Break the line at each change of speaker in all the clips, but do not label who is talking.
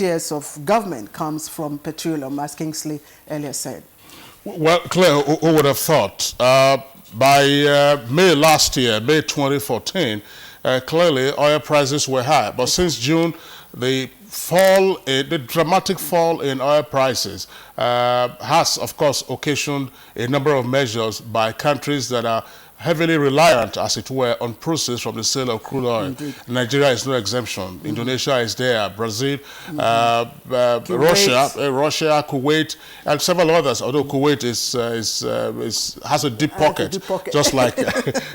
tiers of government comes from petroleum, as Kingsley earlier said.
Well, Claire, who would have thought? By May last year, May 2014, clearly oil prices were high. But since June, the dramatic fall in oil prices has, of course, occasioned a number of measures by countries that are heavily reliant, as it were, on proceeds from the sale of crude oil. Indeed. Nigeria is no exemption. Indonesia is there, Brazil, Russia, Kuwait, and several others. Although Kuwait has a deep pocket, just like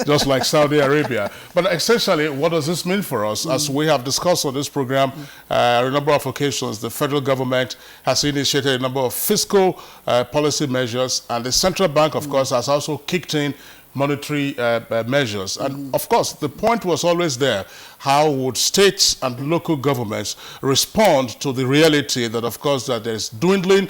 just like Saudi Arabia. But essentially, what does this mean for us? As we have discussed on this program on a number of occasions, the federal government has initiated a number of fiscal policy measures, and the central bank, of course, has also kicked in monetary measures. And of course, the point was always there. How would states and local governments respond to the reality that, of course, that there's dwindling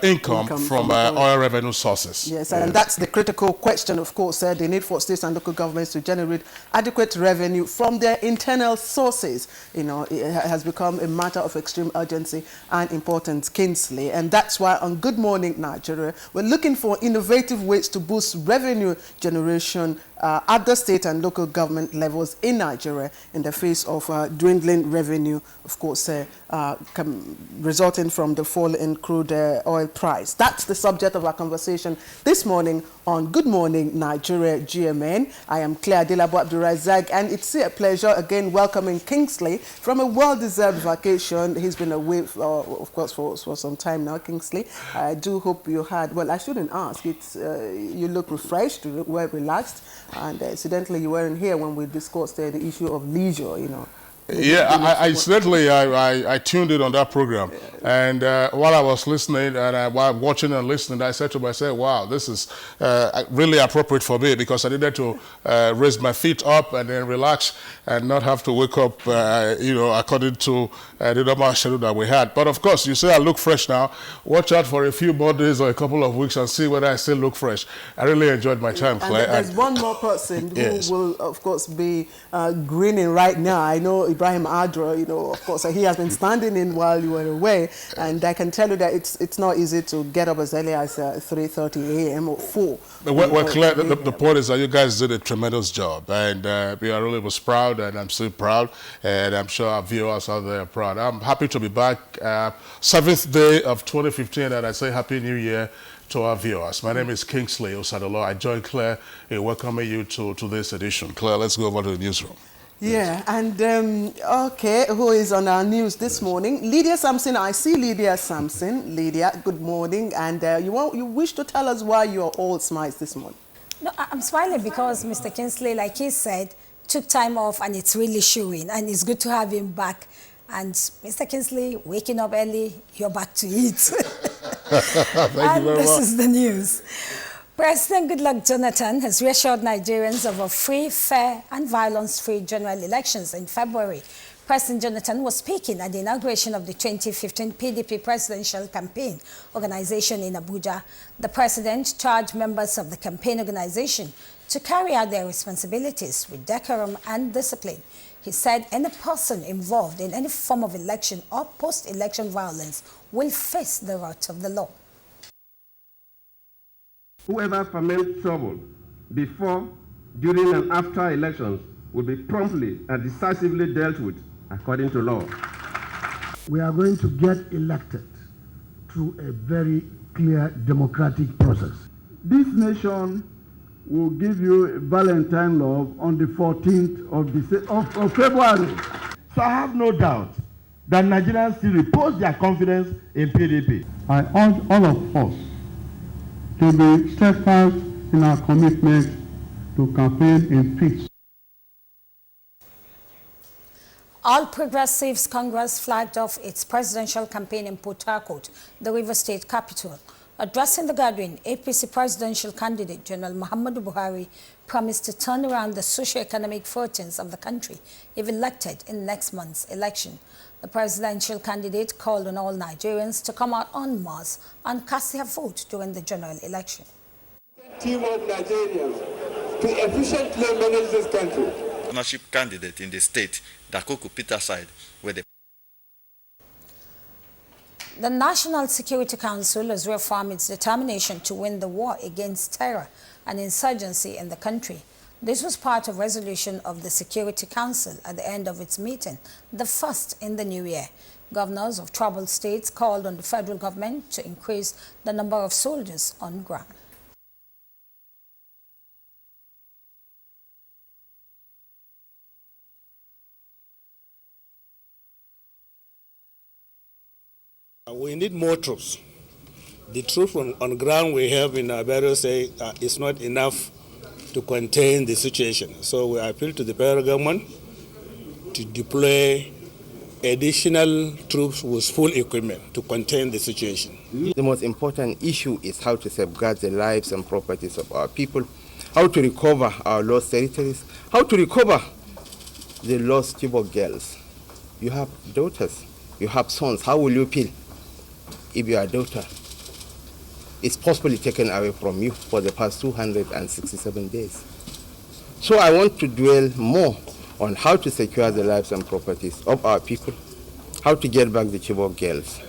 income from oil revenue sources? Yes, and
that's the critical question, of course, the need for states and local governments to generate adequate revenue from their internal sources. You know, it has become a matter of extreme urgency and importance, Kingsley. And that's why on Good Morning Nigeria, we're looking for innovative ways to boost revenue generation at the state and local government levels in Nigeria in the face of dwindling revenue, of course, resulting from the fall in crude oil price. That's the subject of our conversation this morning on Good Morning Nigeria GMN. I am Claire Delabo Abdurazak, and it's a pleasure again welcoming Kingsley from a well-deserved vacation. He's been away, of course, for some time now, Kingsley. I do hope you had, well, I shouldn't ask. You look refreshed, you look well relaxed. And incidentally, you weren't here when we discussed the issue of leisure, you know.
Yeah, I tuned in on that program, and while I was listening and while watching and listening, I said to myself, wow, this is really appropriate for me, because I needed to raise my feet up and then relax and not have to wake up, you know, according to the normal schedule that we had. But of course, you say I look fresh now. Watch out for a few more days or a couple of weeks and see whether I still look fresh. I really enjoyed my time, Claire.
And there's one more person who will, of course, be grinning right now. I know Ibrahim Adra, you know, of course, he has been standing in while you were away, and I can tell you that it's not easy to get up as early as 3:30 a.m. or 4.
Well, Claire, the point is that you guys did a tremendous job, and we are really was proud, and I'm still proud, and I'm sure our viewers out there are proud. I'm happy to be back, 7th day of 2015, and I say Happy New Year to our viewers. My name is Kingsley Osadolo. I join Claire in welcoming you to this edition. Claire, let's go over to the newsroom.
Yeah, and okay, who is on our news this morning? Lydia Sampson. I see Lydia Sampson. Lydia, good morning. And you wish to tell us why you are all smiles this morning?
No, I'm smiling because Mr. Kingsley, like he said, took time off, and it's really showing. And it's good to have him back. And Mr. Kingsley, waking up early, you're back to eat.
Thank you very
much. This
is
the news. President Goodluck Jonathan has reassured Nigerians of a free, fair, and violence-free general elections in February. President Jonathan was speaking at the inauguration of the 2015 PDP presidential campaign organization in Abuja. The president charged members of the campaign organization to carry out their responsibilities with decorum and discipline. He said any person involved in any form of election or post-election violence will face the wrath of the law.
Whoever permits trouble before, during, and after elections will be promptly and decisively dealt with according to law.
We are going to get elected through a very clear democratic process.
This nation will give you Valentine love on the 14th of February.
So I have no doubt that Nigerians still repose their confidence in PDP.
I urge all of us to be steadfast in our commitment to campaign in peace.
All Progressives Congress flagged off its presidential campaign in Port Harcourt, the River State capital. Addressing the gathering, APC presidential candidate General Muhammadu Buhari promised to turn around the socio-economic fortunes of the country if elected in next month's election. The presidential candidate called on all Nigerians to come out en masse and cast their vote during the general election.
Team of Nigerians to efficiently manage this country.
Ownership candidate in the state, Dakoku Peter side, where the
The National Security Council has reaffirmed its determination to win the war against terror and insurgency in the country. This was part of resolution of the Security Council at the end of its meeting, the first in the new year. Governors of troubled states called on the federal government to increase the number of soldiers on ground.
We need more troops. The troops on ground we have in our various states is not enough to contain the situation. So we appeal to the federal government to deploy additional troops with full equipment to contain the situation.
The most important issue is how to safeguard the lives and properties of our people, how to recover our lost territories, how to recover the lost Chibok girls. You have daughters, you have sons. How will you feel if your daughter is possibly taken away from you for the past 267 days? So I want to dwell more on how to secure the lives and properties of our people, how to get back the Chibok girls,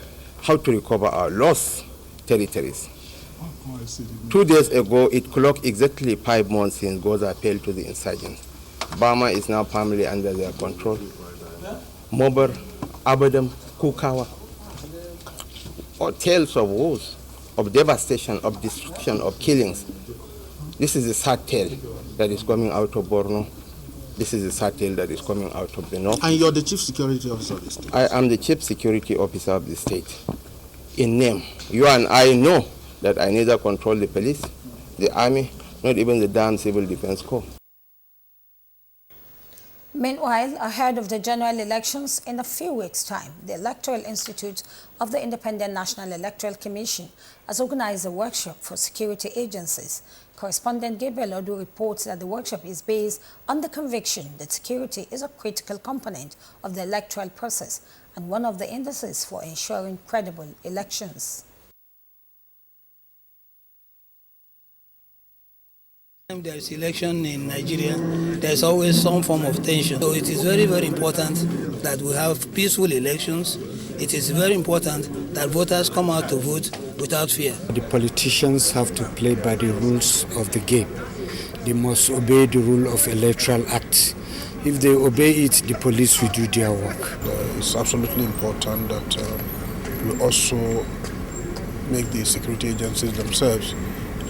how to recover our lost territories. 2 days ago, it clocked exactly 5 months since Goza fell to the insurgents. Bama is now firmly under their control. Mobar, Abadam, Kukawa, or tales of wars, of devastation, of destruction, of killings. This is a sad tale that is coming out of Borno. This is a sad tale that is coming out of the north.
And you're the chief security officer of the state?
I am the chief security officer of the state. In name, you and I know that I neither control the police, the army, not even the damn civil defense corps.
Meanwhile, ahead of the general elections in a few weeks' time, the Electoral Institute of the Independent National Electoral Commission has organized a workshop for security agencies. Correspondent Gabriel Odu reports that the workshop is based on the conviction that security is a critical component of the electoral process and one of the indices for ensuring credible elections.
There is election in Nigeria, there is always some form of tension. So it is very, very important that we have peaceful elections. It is very important that voters come out to vote without fear.
The politicians have to play by the rules of the game. They must obey the rule of Electoral Act. If they obey it, the police will do their work.
It's absolutely important that we also make the security agencies themselves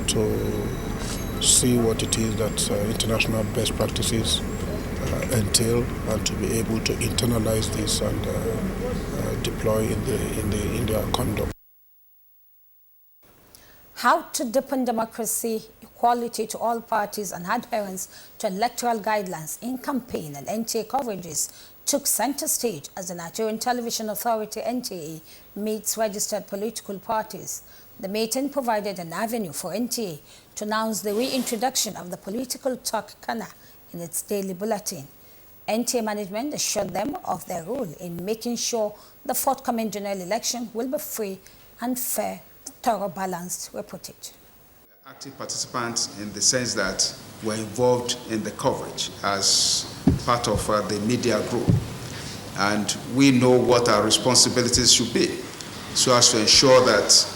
to see what it is that international best practices entail, and to be able to internalize this and deploy in their conduct.
How to deepen democracy, equality to all parties, and adherence to electoral guidelines in campaign and NTA coverages took center stage as the Nigerian Television Authority (NTA) meets registered political parties. The meeting provided an avenue for NTA to announce the reintroduction of the political talk corner in its daily bulletin. NTA management assured them of their role in making sure the forthcoming general election will be free and fair, thorough, balanced, reported.
Active participants in the sense that we're involved in the coverage as part of the media group. And we know what our responsibilities should be so as to ensure that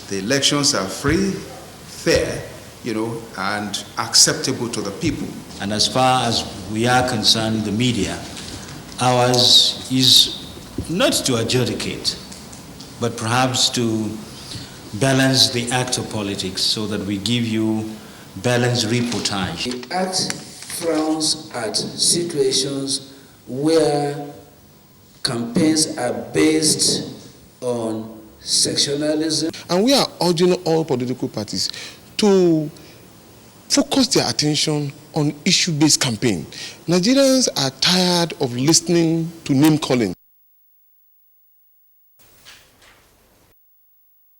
the elections are free, fair, and acceptable to the people.
And as far as we are concerned, the media, ours is not to adjudicate, but perhaps to balance the act of politics so that we give you balanced reportage.
The act frowns at situations where campaigns are based on sectionalism.
And we are urging all political parties to focus their attention on issue-based campaign. Nigerians are tired of listening to name-calling.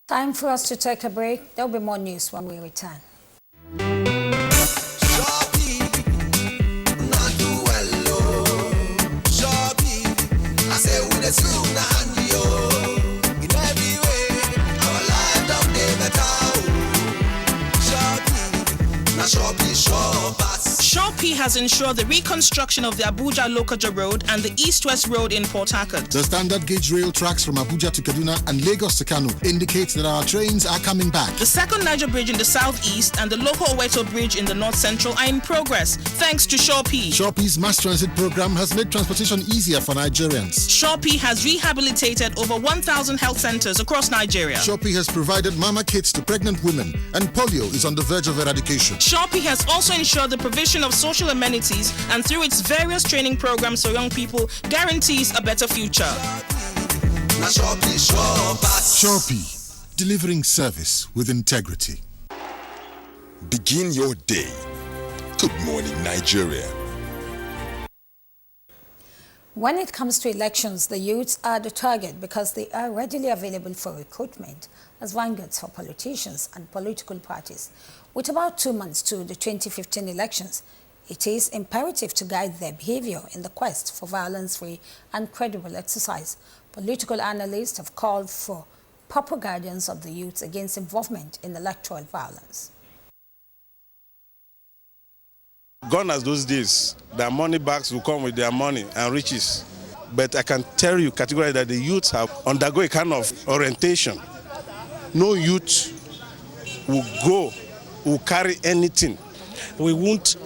Time for us to take a break. There will be more news when we return.
Shopee has ensured the reconstruction of the Abuja-Lokoja Road and the East-West Road in Port Harcourt.
The standard gauge rail tracks from Abuja to Kaduna and Lagos to Kano indicate that our trains are coming back.
The second Niger Bridge in the southeast and the Loko Oweto Bridge in the north central are in progress, thanks to Shopee.
Shopee's mass transit program has made transportation easier for Nigerians.
Shopee has rehabilitated over 1,000 health centers across Nigeria.
Shopee has provided mama kits to pregnant women, and polio is on the verge of eradication.
Shopee has also ensured the provision of social amenities, and through its various training programs for young people, guarantees a better future.
Shopee, delivering service with integrity.
Begin your day. Good morning, Nigeria.
When it comes to elections, the youths are the target because they are readily available for recruitment as vanguards for politicians and political parties. With about 2 months to the 2015 elections, it is imperative to guide their behavior in the quest for violence-free and credible exercise. Political analysts have called for proper guidance of the youths against involvement in electoral violence.
Gone as those days, their money bags will come with their money and riches. But I can tell you categorically that the youths have undergone a kind of orientation. No youth will carry anything.
We won't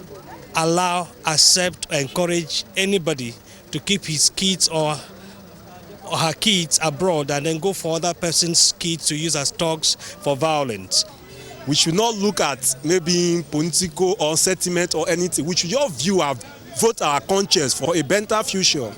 accept, or encourage anybody to keep his kids or her kids abroad and then go for other person's kids to use as thugs for violence.
We should not look at maybe political or sentiment or anything. We should just vote our conscience for a better future.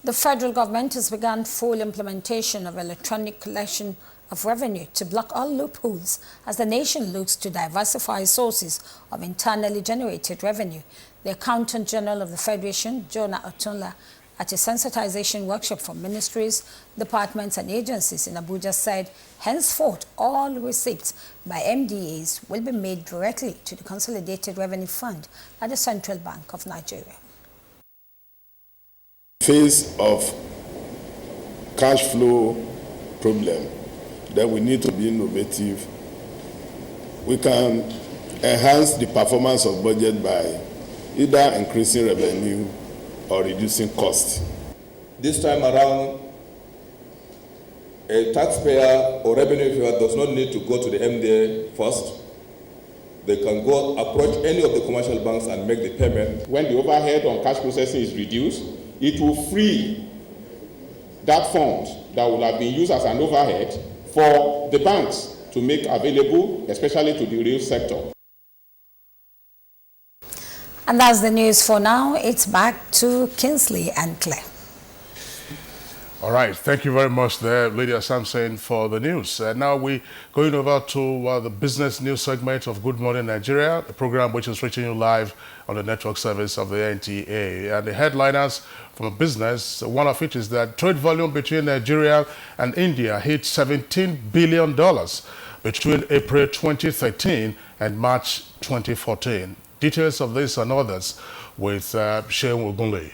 The federal government has begun full implementation of electronic collection of revenue to block all loopholes as the nation looks to diversify sources of internally generated revenue. The Accountant General of the Federation, Jonah Otunla, at a sensitization workshop for ministries, departments and agencies in Abuja said, henceforth, all receipts by MDAs will be made directly to the Consolidated Revenue Fund at the Central Bank of Nigeria.
Face of cash flow problem, then we need to be innovative. We can enhance the performance of budget by either increasing revenue or reducing costs.
This time around, a taxpayer or revenue payer does not need to go to the MDA first. They can go approach any of the commercial banks and make the payment.
When the overhead on cash processing is reduced, it will free that fund that would have been used as an overhead for the banks to make available, especially to the real sector.
And that's the news for now. It's back to Kinsley and Claire.
All right, thank you very much there, Lydia Sampson, for the news. Now we're going over to the business news segment of Good Morning Nigeria, a program which is reaching you live on the network service of the NTA. And the headliners from business, one of which is that trade volume between Nigeria and India hit $17 billion between April 2013 and March 2014. Details of this and others with Sheung Ogunloye.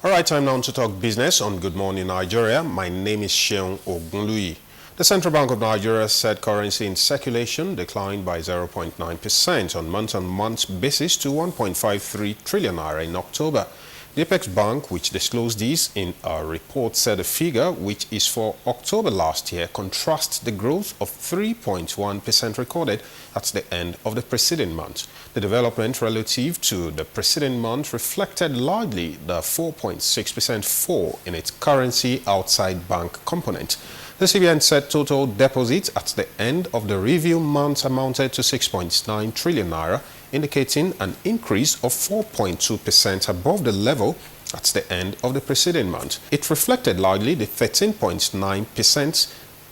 All right, time now to talk business on Good Morning Nigeria. My name is Sheung Ogunloye. The Central Bank of Nigeria said currency in circulation declined by 0.9% on month-on-month basis to 1.53 trillion naira in October. The Apex Bank, which disclosed this in a report, said the figure, which is for October last year, contrasts the growth of 3.1% recorded at the end of the preceding month. The development relative to the preceding month reflected largely the 4.6% fall in its currency outside bank component. The CBN said total deposits at the end of the review month amounted to 6.9 trillion naira, indicating an increase of 4.2% above the level at the end of the preceding month. It reflected largely the 13.9%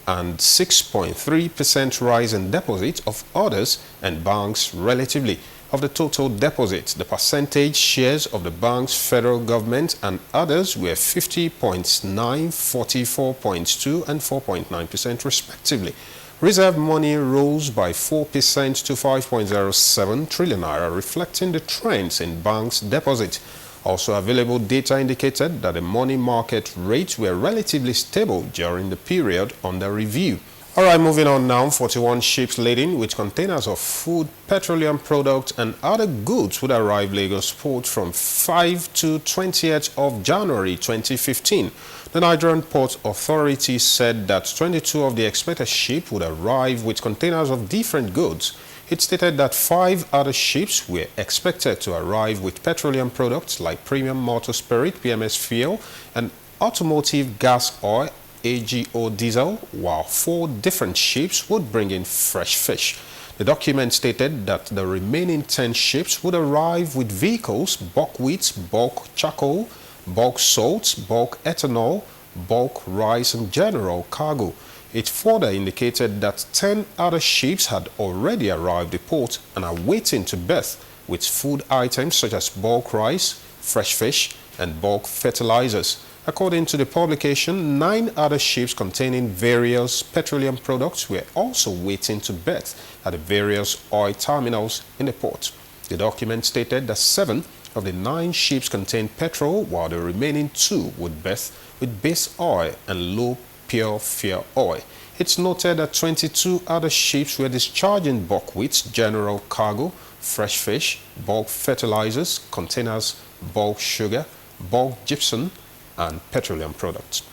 and 6.3% rise in deposits of others and banks relatively. Of the total deposits, the percentage shares of the banks, federal government and others were 50.9%, 44.2% and 4.9% respectively. Reserve money rose by 4% to 5.07 trillion naira, reflecting the trends in banks' deposits. Also available data indicated that the money market rates were relatively stable during the period under review. All right, moving on now. 41 ships laden with containers of food, petroleum products, and other goods would arrive Lagos port from 5 to 28th of January 2015. The Nigerian Port Authority said that 22 of the expected ships would arrive with containers of different goods. It stated that 5 other ships were expected to arrive with petroleum products like premium motor spirit, PMS fuel, and automotive gas oil, AGO diesel, while 4 different ships would bring in fresh fish. The document stated that the remaining 10 ships would arrive with vehicles, bulk wheat, bulk charcoal, bulk salt, bulk ethanol, bulk rice, and general cargo. It further indicated that 10 other ships had already arrived at port and are waiting to berth with food items such as bulk rice, fresh fish, and bulk fertilizers. According to the publication, 9 other ships containing various petroleum products were also waiting to berth at the various oil terminals in the port. The document stated that 7 of the 9 ships contained petrol, while the remaining 2 would berth with base oil and low pure fuel oil. It's noted that 22 other ships were discharging bulk wheat, general cargo, fresh fish, bulk fertilizers, containers, bulk sugar, bulk gypsum, and petroleum products.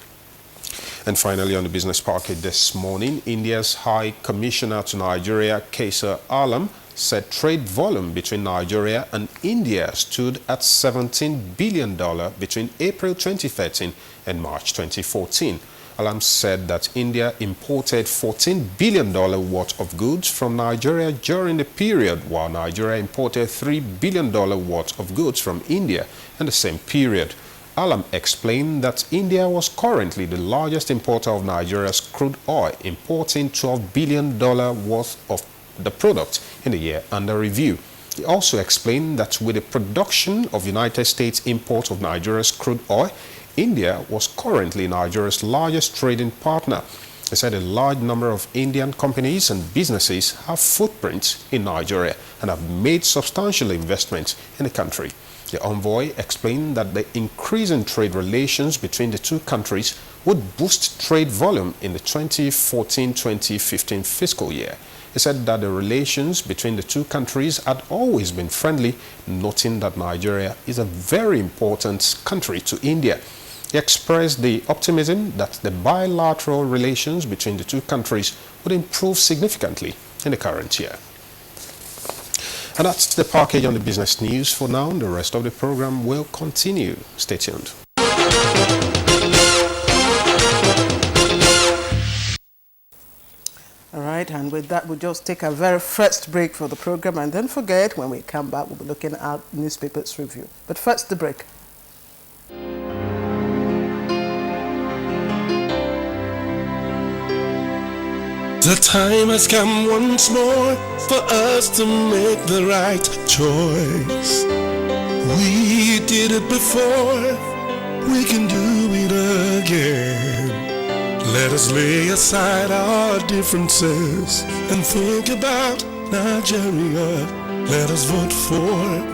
And finally, on the business packet this morning, India's High Commissioner to Nigeria, Kaisar Alam, said trade volume between Nigeria and India stood at $17 billion between April 2013 and March 2014. Alam said that India imported $14 billion worth of goods from Nigeria during the period, while Nigeria imported $3 billion worth of goods from India in the same period. Alam explained that India was currently the largest importer of Nigeria's crude oil, importing $12 billion worth of the product in the year under review. He also explained that with the production of United States import of Nigeria's crude oil, India was currently Nigeria's largest trading partner. He said a large number of Indian companies and businesses have footprints in Nigeria and have made substantial investments in the country. The envoy explained that the increase in trade relations between the two countries would boost trade volume in the 2014-2015 fiscal year. He said that the relations between the two countries had always been friendly, noting that Nigeria is a very important country to India. He expressed the optimism that the bilateral relations between the two countries would improve significantly in the current year. And that's the package on the business news for now. The rest of the program will continue. Stay tuned.
All right, and with that, we'll just take a very first break for the program, and then forget, when we come back, we'll be looking at newspapers review. But first, the break.
The time has come once more for us to make the right choice. We did it before, we can do it again. Let us lay aside our differences and think about Nigeria. Let us vote for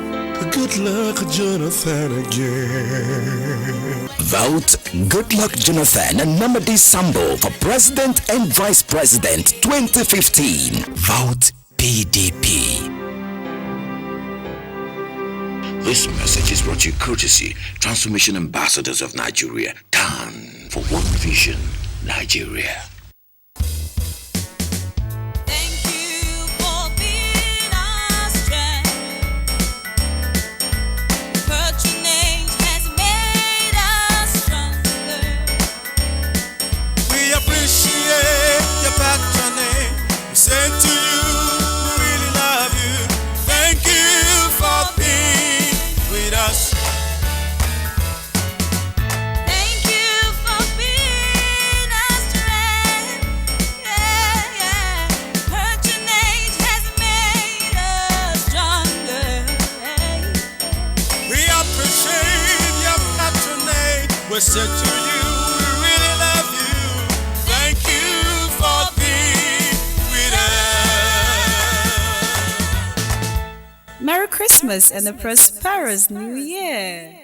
Good Luck Jonathan again.
Vote Good Luck Jonathan and Namadi Sambo for President and Vice President 2015. Vote PDP.
This message is brought to you courtesy Transformation Ambassadors of Nigeria. Done for one vision, Nigeria.
Said to you, we really love you. Thank you for being with us.
Thank you for being our strength. Yeah, yeah. Patronage has made us stronger.
We appreciate your patronage. We said to you, we really love you. Thank you for being with us.
Merry Christmas and a prosperous New Year.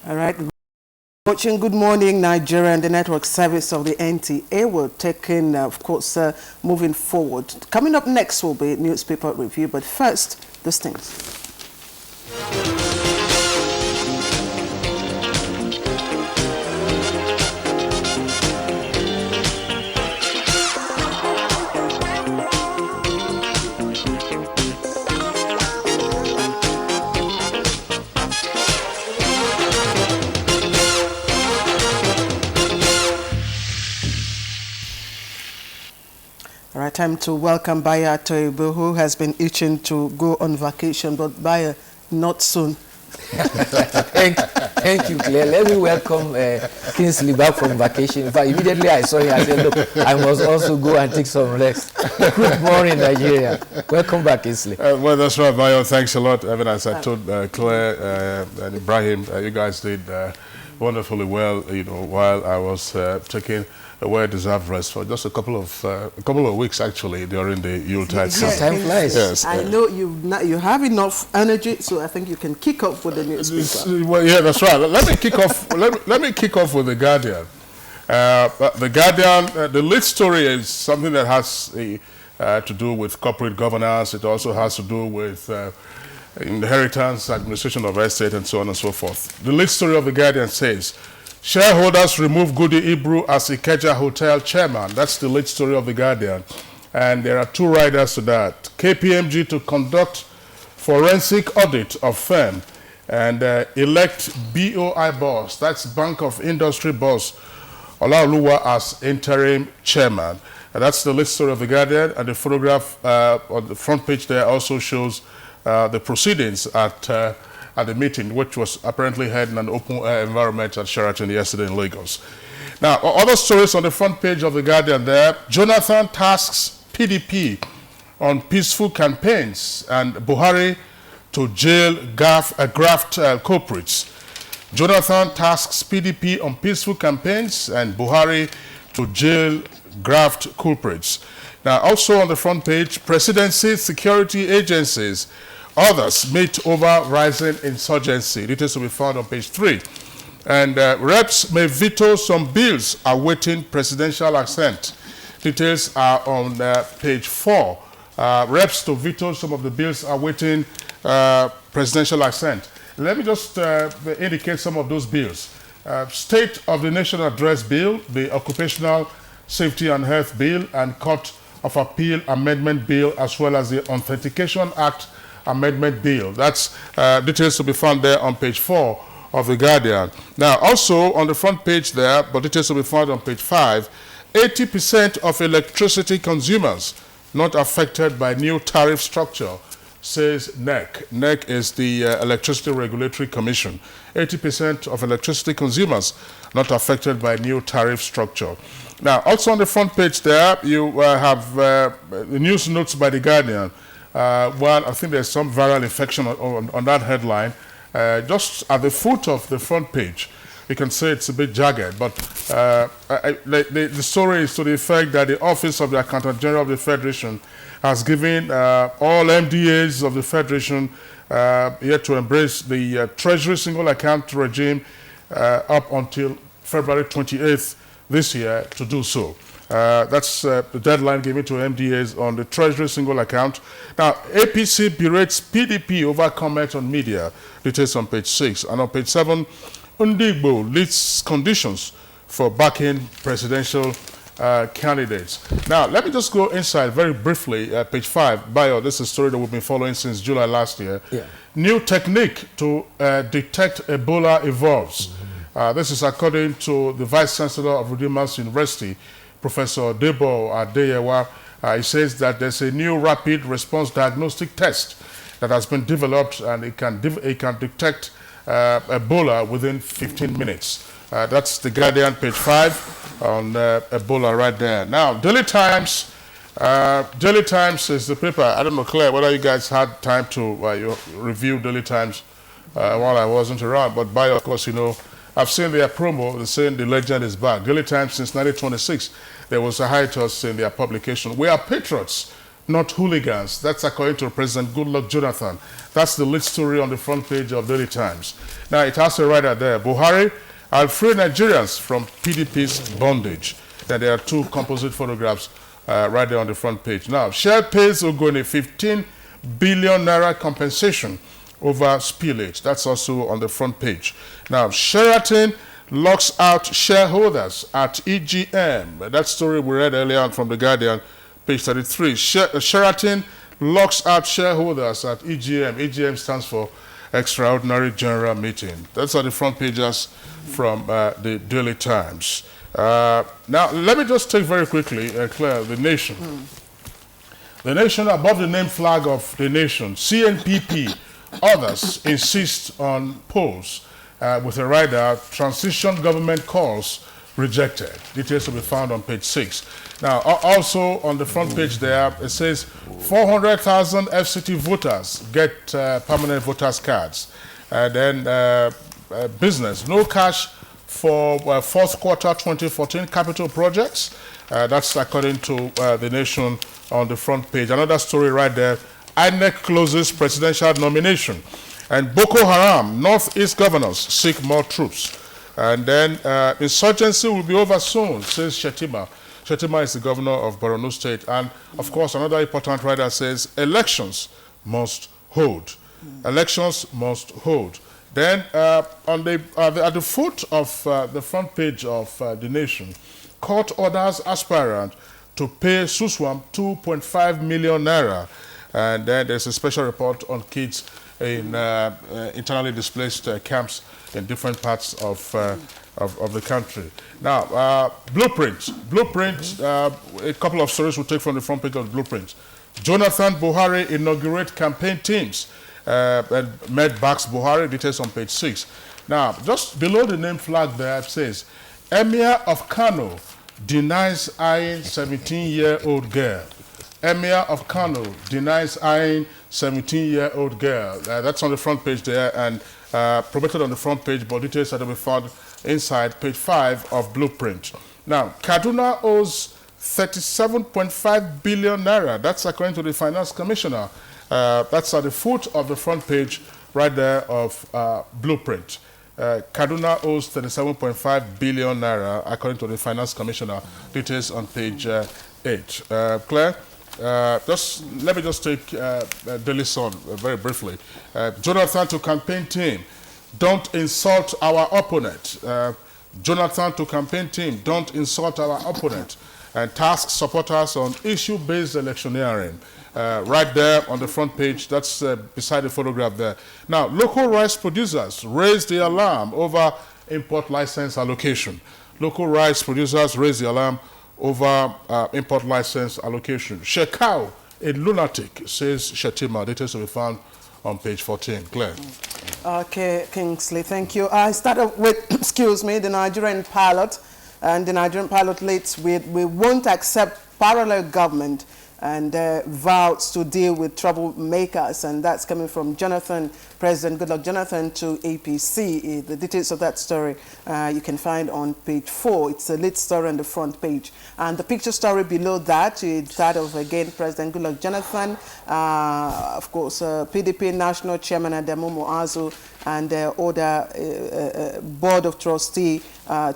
All right. Watching Good Morning Nigeria and the network service of the NTA. We're taking, of course, moving forward. Coming up next will be newspaper review, but first, these things. All right, time to welcome Bayo Toibo, who has been itching to go on vacation, but Bayo, not soon.
Thank you, Claire. Let me welcome Kingsley back from vacation. In fact, immediately I saw him, I said, look, I must also go and take some rest. Good morning, Nigeria. Welcome back, Kingsley.
Well, that's right, Bayo. Thanks a lot. Even as I told Claire and Ibrahim, you guys did wonderfully well, while I was taking a well-deserved rest for just a couple of weeks, actually, during the Yuletide season.
Time flies.
Yes.
I know you have enough energy, so I think you can kick off with the newspaper.
Well, yeah, that's right. Let me kick off. Let me kick off with the Guardian. The Guardian. The lead story is something that has to do with corporate governance. It also has to do with inheritance, administration of estate, and so on and so forth. The lead story of the Guardian says, shareholders remove Goody Ibru as Ikeja Hotel chairman. That's the lead story of the Guardian. And there are two riders to that. KPMG to conduct forensic audit of firm and elect BOI boss, that's Bank of Industry boss, Olaoluwa as interim chairman. And that's the lead story of the Guardian. And the photograph on the front page there also shows the proceedings at the meeting, which was apparently held in an open-air environment at Sheraton yesterday in Lagos. Now, other stories on the front page of The Guardian there. Jonathan tasks PDP on peaceful campaigns and Buhari to jail graft culprits. Jonathan tasks PDP on peaceful campaigns and Buhari to jail graft culprits. Now, also on the front page, presidency, security agencies, others meet over rising insurgency. Details will be found on page 3. And reps may veto some bills awaiting presidential assent. Details are on page 4. Reps to veto some of the bills awaiting presidential assent. Let me just indicate some of those bills. State of the Nation Address Bill, the Occupational Safety and Health Bill, and Court of Appeal Amendment Bill, as well as the Authentication Act Amendment Bill. That's details to be found there on page 4 of The Guardian. Now, also on the front page there, but details to be found on page 5, 80% of electricity consumers not affected by new tariff structure, says NEC. NEC is the Electricity Regulatory Commission. 80% of electricity consumers not affected by new tariff structure. Now, also on the front page there, you have the news notes by The Guardian. Well, I think there's some viral infection on that headline. Just at the foot of the front page, you can say it's a bit jagged, but the story is to the effect that the Office of the Accountant General of the Federation has given all MDAs of the Federation yet to embrace the Treasury Single Account regime up until February 28th this year to do so. That's the deadline given to MDAs on the Treasury Single Account. Now, APC berates PDP over comment on media. Details on page 6. And on page 7, Ndigbo lists conditions for backing presidential candidates. Now, let me just go inside very briefly, page 5. Bayo, this is a story that we've been following since July last year. Yeah. New technique to detect Ebola evolves. This is according to the Vice Chancellor of Redeemers University, Professor Debo Adeyewa. He says that there's a new rapid response diagnostic test that has been developed, and it can detect Ebola within 15 minutes. That's The Guardian, page 5, on Ebola right there. Now, Daily Times. Daily Times is the paper. I don't know, Claire, whether you guys had time to review Daily Times while I wasn't around. But by, of course, you know, I've seen their promo. They're saying the legend is back. Daily Times since 1926. There was a hiatus in their publication. We are patriots. not hooligans. That's according to President Goodluck Jonathan. That's the lead story on the front page of Daily Times. Now, it has a writer there. Buhari, I'll free Nigerians from PDP's bondage. Then there are two composite photographs right there on the front page. Now, Shell pays Ogoni 15 billion naira compensation over spillage. That's also on the front page. Now, Sheraton locks out shareholders at EGM. That story we read earlier on from The Guardian, page 33. Sheraton locks out shareholders at EGM. EGM stands for Extraordinary General Meeting. That's on the front pages from the Daily Times. Now, let me just take very quickly, Claire, The Nation. The Nation, above the name flag of the nation, CNPP, others insist on polls with a rider, transition government calls rejected. Details will be found on page 6. Now, also on the front page there, it says 400,000 FCT voters get permanent voters cards. Then business, no cash for fourth quarter 2014 capital projects. That's according to The Nation on the front page. Another story right there, INEC closes presidential nomination. And Boko Haram, Northeast governors seek more troops. And then insurgency will be over soon, says Shetima. Shetima is the governor of Borno State. And, of course, another important writer says elections must hold. Elections must hold. Then, at the foot of the front page of The Nation, court orders aspirant to pay Suswam 2.5 million naira. And then there's a special report on kids in internally displaced camps in different parts of the country. Now, Blueprint, a couple of stories we'll take from the front page of the Blueprint. Jonathan Buhari inaugurate campaign teams and met backs Buhari, details on page 6. Now, just below the name flag there, it says, Emir of Kano denies eyeing 17-year-old girl. Emir of Kano denies eyeing 17-year-old girl. That's on the front page there and promoted on the front page, but details that will be found inside page 5 of Blueprint. Now, Kaduna owes 37.5 billion naira. That's according to the Finance Commissioner. That's at the foot of the front page right there of Blueprint. Kaduna owes 37.5 billion naira, according to the Finance Commissioner. Details on page 8. Claire, let me just take Daily Sun very briefly. Jonathan to campaign team, don't insult our opponent. Jonathan to campaign team, don't insult our opponent. And task supporters on issue-based electioneering. Right there on the front page, that's beside the photograph there. Now, local rice producers raised the alarm over import license allocation. Local rice producers raised the alarm over import license allocation. Shekau, a lunatic, says Shetima. Details will be found on page 14. Claire.
Okay, Kingsley, thank you. I started with, excuse me, the Nigerian pilot. And the Nigerian pilot leads with, we won't accept parallel government and vows to deal with troublemakers. And that's coming from Jonathan, President Goodluck Jonathan to APC. The details of that story you can find on page 4. It's a lead story on the front page. And the picture story below that, it's that of, again, President Goodluck Jonathan, of course, PDP National Chairman Adamu Muazu, and other Board of Trustee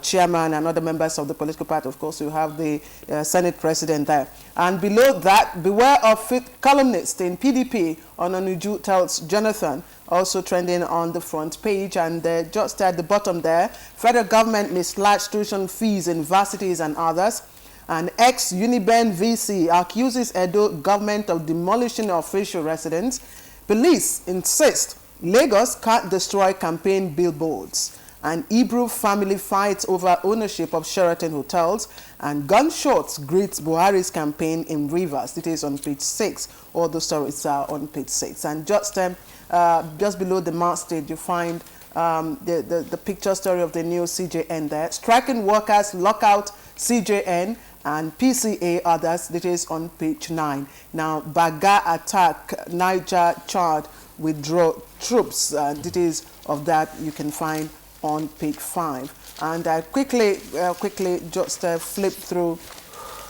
Chairman and other members of the political party. Of course, you have the Senate President there. And below that, beware of columnist in PDP, Onanuju tells Jonathan, also trending on the front page. And just at the bottom there, federal government may slash tuition fees in universities and others. And ex-Uniben VC accuses Edo government of demolishing official residence. Police insist Lagos can't destroy campaign billboards. And Hebrew family fights over ownership of Sheraton hotels. And gunshots greets Buhari's campaign in Rivers. It is on page 6. All the stories are on page 6. And just below the masthead, you find the picture story of the new CJN there. Striking workers lock out CJN and PCA others. That is on page 9. Now, Baga attack, Niger Chad withdraw troops. Details of that you can find on page 5. And quickly just flip through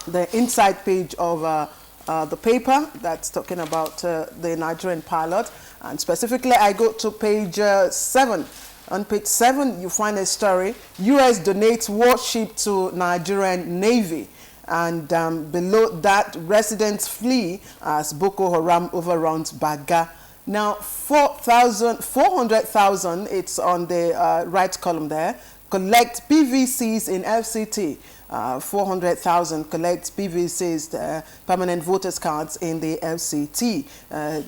the inside page of the paper that's talking about the Nigerian pilot. And specifically, I go to page 7. On page 7, you find a story. U.S. donates warship to Nigerian Navy. And below that, residents flee as Boko Haram overruns Baga. Now, 400,000, it's on the right column there, collect PVCs in FCT. 400,000 collect PVCs, permanent voters cards in the FCT.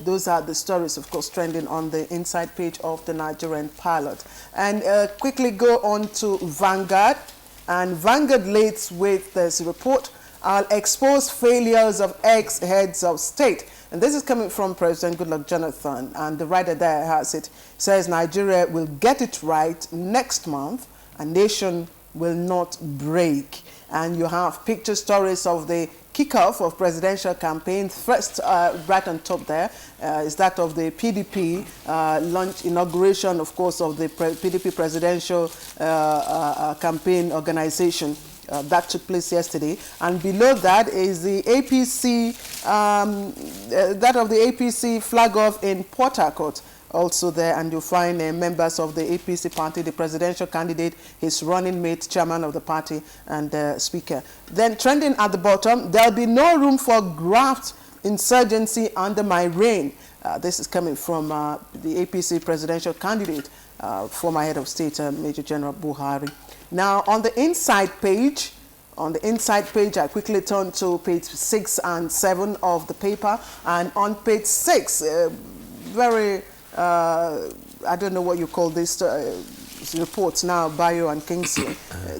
Those are the stories, of course, trending on the inside page of the Nigerian pilot. And quickly go on to Vanguard. And Vanguard leads with this report, I'll expose failures of ex-heads of state. And this is coming from President Goodluck Jonathan. And the writer there has it, says Nigeria will get it right next month. A nation will not break. And you have picture stories of the kickoff of presidential campaign. First, right on top there, is that of the PDP launch inauguration, of course, of the PDP presidential campaign organization. That took place yesterday. And below that is the APC, that of the APC flag off in Port Harcourt. Also there, and you'll find members of the APC party, the presidential candidate, his running mate, chairman of the party, and speaker. Then trending at the bottom, there'll be no room for graft insurgency under my reign. This is coming from the APC presidential candidate, former head of state, Major General Buhari. Now, on the inside page, I quickly turn to page 6 and 7 of the paper. And on page 6, very... I don't know what you call this reports now, Bayo and Kingsley.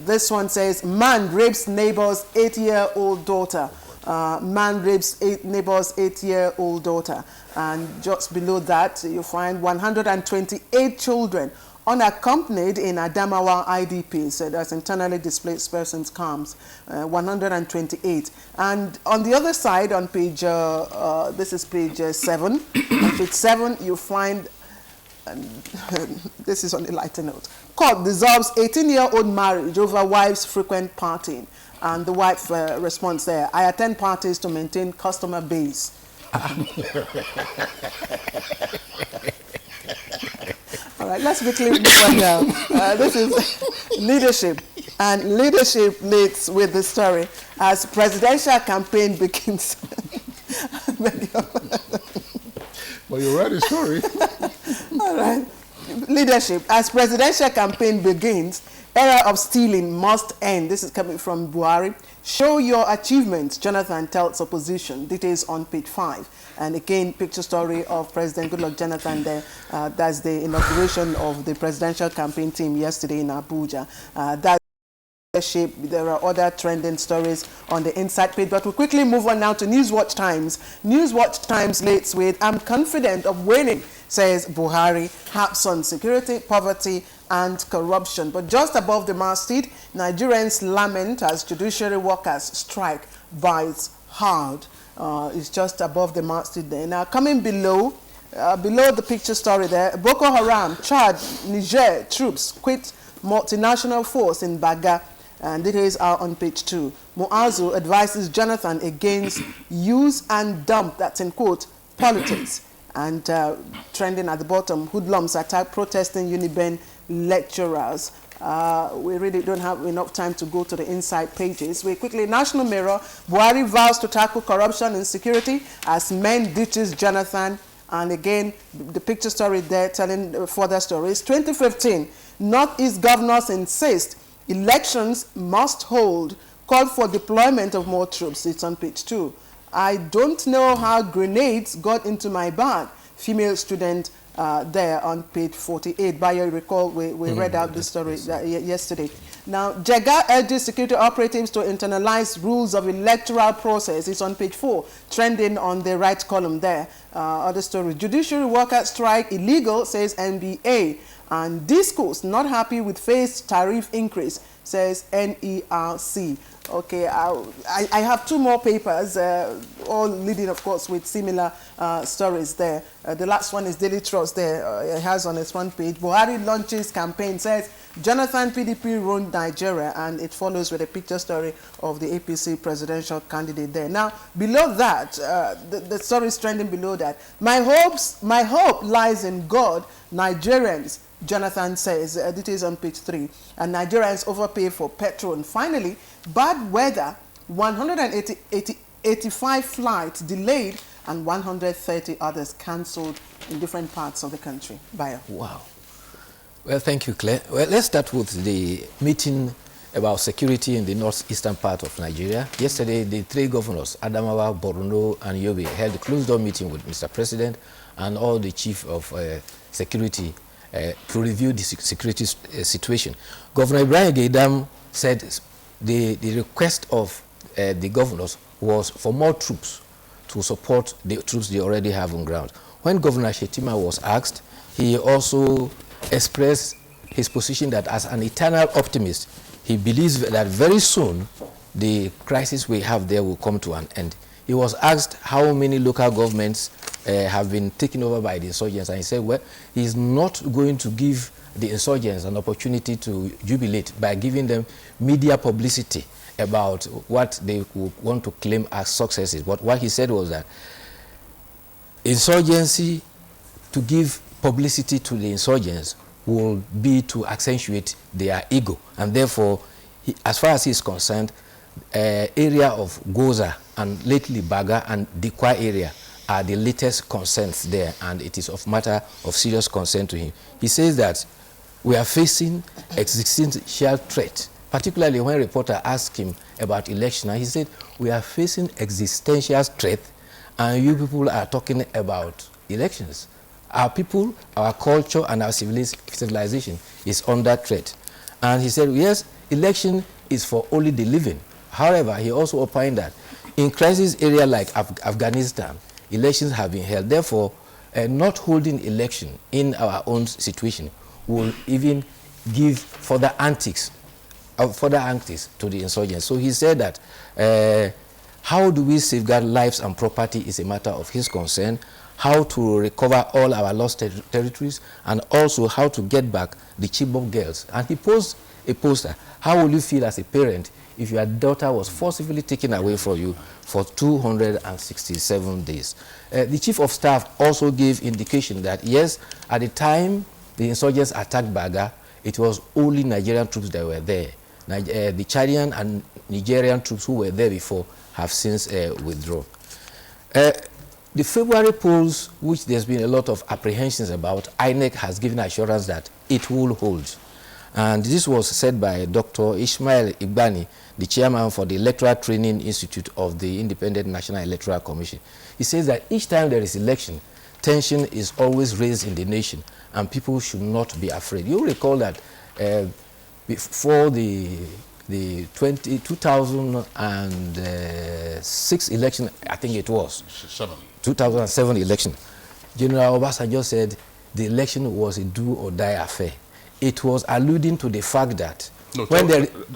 This one says, man rapes neighbor's 8-year-old daughter. Man rapes neighbor's 8-year-old daughter. And just below that, you find 128 children unaccompanied in Adamawa IDP, so that's internally displaced persons camps, 128. And on the other side, on page, this is page 7. On page 7, you find, this is on a lighter note, court dissolves 18-year-old marriage over wife's frequent partying. And the wife responds there, I attend parties to maintain customer base. All right, let's quickly move on now. This is leadership. And leadership leads with the story as presidential campaign begins.
Well, you read the story.
All right. Leadership. As presidential campaign begins, era of stealing must end. This is coming from Buhari. Show your achievements, Jonathan tells opposition. Details on page 5. And again, picture story of President Goodluck Jonathan there. That's the inauguration of the presidential campaign team yesterday in Abuja. There are other trending stories on the inside page, but we'll quickly move on now to Newswatch Times. Newswatch Times leads with, I'm confident of winning, says Buhari, harps on security, poverty, and corruption. But just above the masthead, Nigerians lament as judiciary workers strike bites hard. It's just above the masthead there. Now, coming below the picture story there, Boko Haram charged Niger troops quit multinational force in Baga. And details are on page 2. Muazu advises Jonathan against use and dump, that's in quote, politics. And trending at the bottom, hoodlums attack protesting Uniben lecturers. We really don't have enough time to go to the inside pages. We quickly, National Mirror, Buhari vows to tackle corruption and security as men ditches Jonathan. And again, the picture story there telling further stories. 2015, Northeast governors insist elections must hold, call for deployment of more troops. It's on page 2. I don't know how grenades got into my bag. Female student there on page 48. By your recall, we read out this story yesterday. Now, Jega urges security operatives to internalize rules of electoral process. It's on page 4, trending on the right column there. Other story, judiciary worker strike illegal, says NBA. And Discourse not happy with phased tariff increase, says NERC. Okay, I have two more papers, all leading, of course, with similar stories there. The last one is Daily Trust there. It has on its front page, Buhari launches campaign, says Jonathan PDP ruined Nigeria, and it follows with a picture story of the APC presidential candidate there. Now, below that, the story is trending below that. My hope lies in God, Nigerians, Jonathan says. Details on page 3. And Nigerians overpay for petrol. And finally, bad weather, 185 flights delayed and 130 others cancelled in different parts of the country. Bayo.
Wow. Well, thank you, Claire. Well, let's start with the meeting about security in the northeastern part of Nigeria. Yesterday, the three governors, Adamawa, Borno, and Yobe, held a closed-door meeting with Mr. President and all the chief of security to review the security situation. Governor Ibrahim Gaidam said the request of the governors was for more troops to support the troops they already have on ground. When Governor Shetima was asked, he also expressed his position that as an eternal optimist, he believes that very soon the crisis we have there will come to an end. He was asked how many local governments have been taken over by the insurgents, and he said, well, he's not going to give the insurgents an opportunity to jubilate by giving them media publicity about what they want to claim as successes. But what he said was that insurgency, to give publicity to the insurgents, will be to accentuate their ego, and therefore, as far as he is concerned, area of Goza and lately Baga and Dikwa area are the latest concerns there, and it is of matter of serious concern to him. He says that we are facing existential threat, particularly when a reporter asked him about election, and he said, we are facing existential threat, and you people are talking about elections. Our people, our culture, and our civilization is under threat. And he said, yes, election is for only the living. However, he also opined that in crisis area like Afghanistan, elections have been held. Therefore, not holding election in our own situation will even give further antics to the insurgents. So he said that how do we safeguard lives and property is a matter of his concern, how to recover all our lost territories, and also how to get back the Chibok girls. And he posed a poster. How will you feel as a parent if your daughter was forcibly taken away from you for 267 days? The chief of staff also gave indication that, yes, at the time the insurgents attacked Baga, it was only Nigerian troops that were there. The Chadian and Nigerian troops who were there before have since withdrawn. The February polls, which there's been a lot of apprehensions about, INEC has given assurance that it will hold. And this was said by Dr. Ismail Igbani, the chairman for the Electoral Training Institute of the Independent National Electoral Commission. He says that each time there is election, tension is always raised in the nation, and people should not be afraid. You recall that before the 2006 election, I think it was, 2007 election, General Obasanjo said the election was a do or die affair. It was alluding to the fact that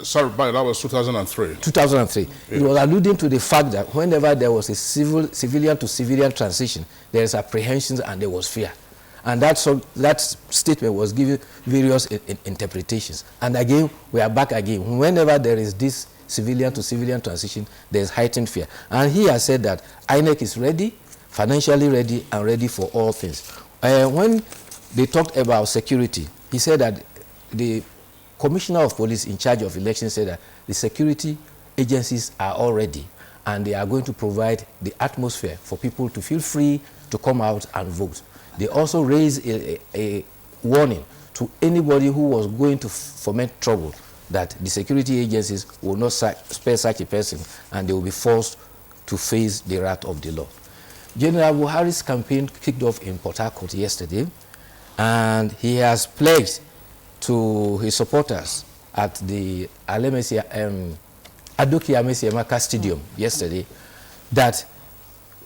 sorry, but that was 2003.
2003. Yeah. It was alluding to the fact that whenever there was a civilian to civilian transition, there is apprehensions and there was fear. And that statement was given various interpretations. And again, we are back again. Whenever there is this civilian to civilian transition, there is heightened fear. And he has said that INEC is ready, financially ready, and ready for all things. When they talked about security, he said that the commissioner of police in charge of elections said that the security agencies are all ready, and they are going to provide the atmosphere for people to feel free to come out and vote. They also raised a warning to anybody who was going to foment trouble that the security agencies will not spare such a person, and they will be forced to face the wrath of the law. General Buhari's campaign kicked off in Port Harcourt yesterday, and he has pledged to his supporters at the Adoki Amesi Stadium yesterday that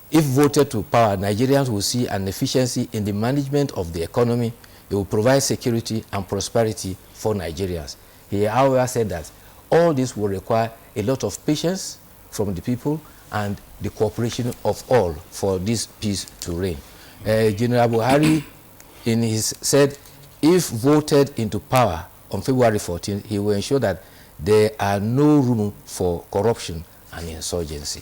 if voted to power, Nigerians will see an efficiency in the management of the economy. It will provide security and prosperity for Nigerians. He, however, said that all this will require a lot of patience from the people and the cooperation of all for this peace to reign. General Buhari said if voted into power on February 14th, he will ensure that there are no room for corruption and insurgency.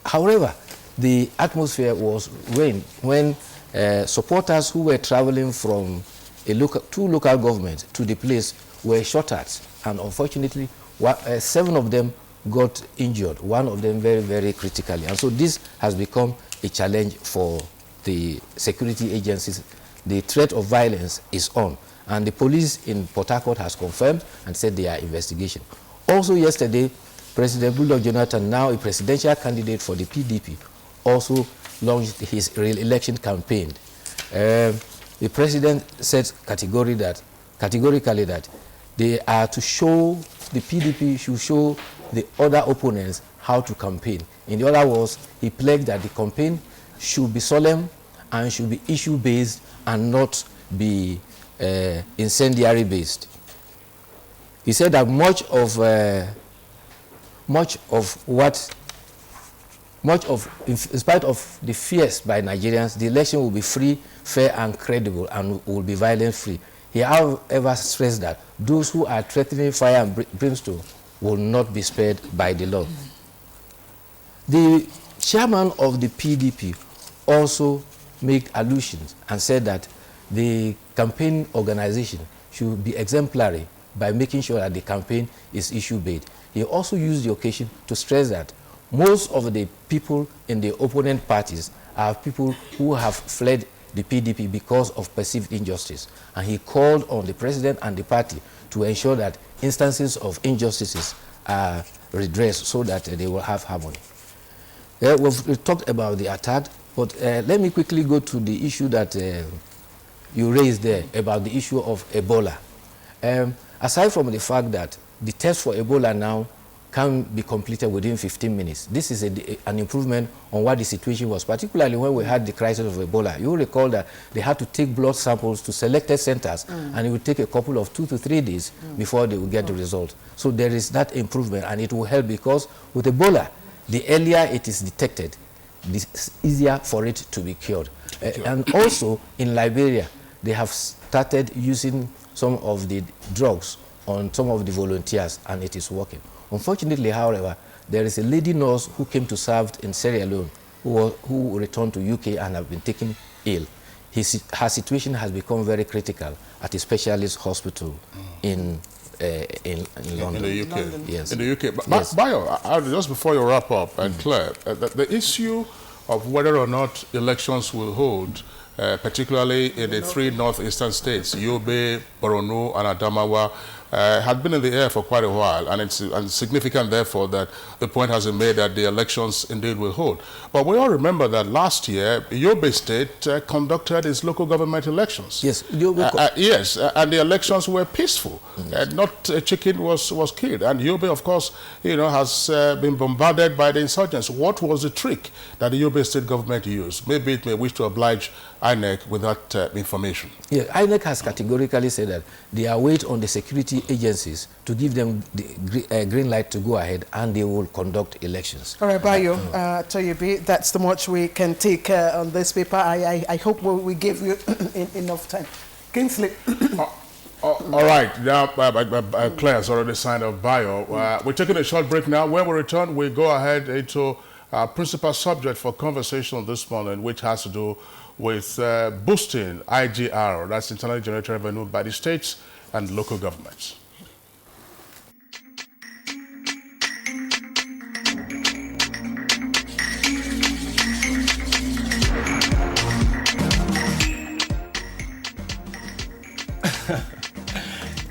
However, the atmosphere was when supporters who were traveling from two local governments to the place were shot at, and unfortunately 7 of them got injured, one of them very, very critically. And so this has become a challenge for the security agencies. The threat of violence is on, and the police in Port Harcourt has confirmed and said they are investigating. Also yesterday, President Goodluck Jonathan, now a presidential candidate for the PDP, also launched his re-election campaign. The president said categorically that they are to show, the PDP should show the other opponents how to campaign. In other words, he pledged that the campaign should be solemn and should be issue-based and not be incendiary-based. He said that in spite of the fears by Nigerians, the election will be free, fair, and credible, and will be violence-free. He, however, stressed that those who are threatening fire and brimstone will not be spared by the law. The chairman of the PDP also made allusions and said that the campaign organization should be exemplary by making sure that the campaign is issue-based. He also used the occasion to stress that most of the people in the opponent parties are people who have fled the PDP because of perceived injustice. And he called on the president and the party to ensure that instances of injustices are redressed so that they will have harmony. We've talked about the attack, but let me quickly go to the issue that you raised there about the issue of Ebola. Aside from the fact that the test for Ebola now can be completed within 15 minutes. This is an improvement on what the situation was, particularly when we had the crisis of Ebola. You will recall that they had to take blood samples to selected centers, and it would take a couple of 2 to 3 days before they would get the result. So there is that improvement, and it will help because with Ebola, the earlier it is detected, the easier for it to be cured. And also in Liberia, they have started using some of the drugs on some of the volunteers, and it is working. Unfortunately, however, there is a lady nurse who came to serve in Sierra Leone who returned to UK and have been taken ill. Her situation has become very critical at a specialist hospital in London.
In the UK.
London. Yes.
In the UK. But
Yes.
Bayo, just before you wrap up, and Claire, the issue of whether or not elections will hold, particularly in the 3 northeastern states, Yobe, Borno, and Adamawa, had been in the air for quite a while, and it's significant, therefore, that the point has been made that the elections indeed will hold. But we all remember that last year, Yobe State conducted its local government elections.
Yes,
yes, and the elections were peaceful. Not a chicken was killed, and Yobe, of course, has been bombarded by the insurgents. What was the trick that the Yobe State government used? Maybe it may wish to oblige INEC with that information.
Yeah, INEC has categorically said that they await on the security agencies to give them the green light to go ahead, and they will conduct elections.
All right, Bayo, Toyobi, that's the much we can take on this paper. I hope we gave you enough time. Kingsley.
All right, now Claire has already signed up Bayo. We're taking a short break now. When we return, we go ahead into our principal subject for conversation this morning, which has to do with boosting IGR, that's internally generated revenue, by the states and local governments.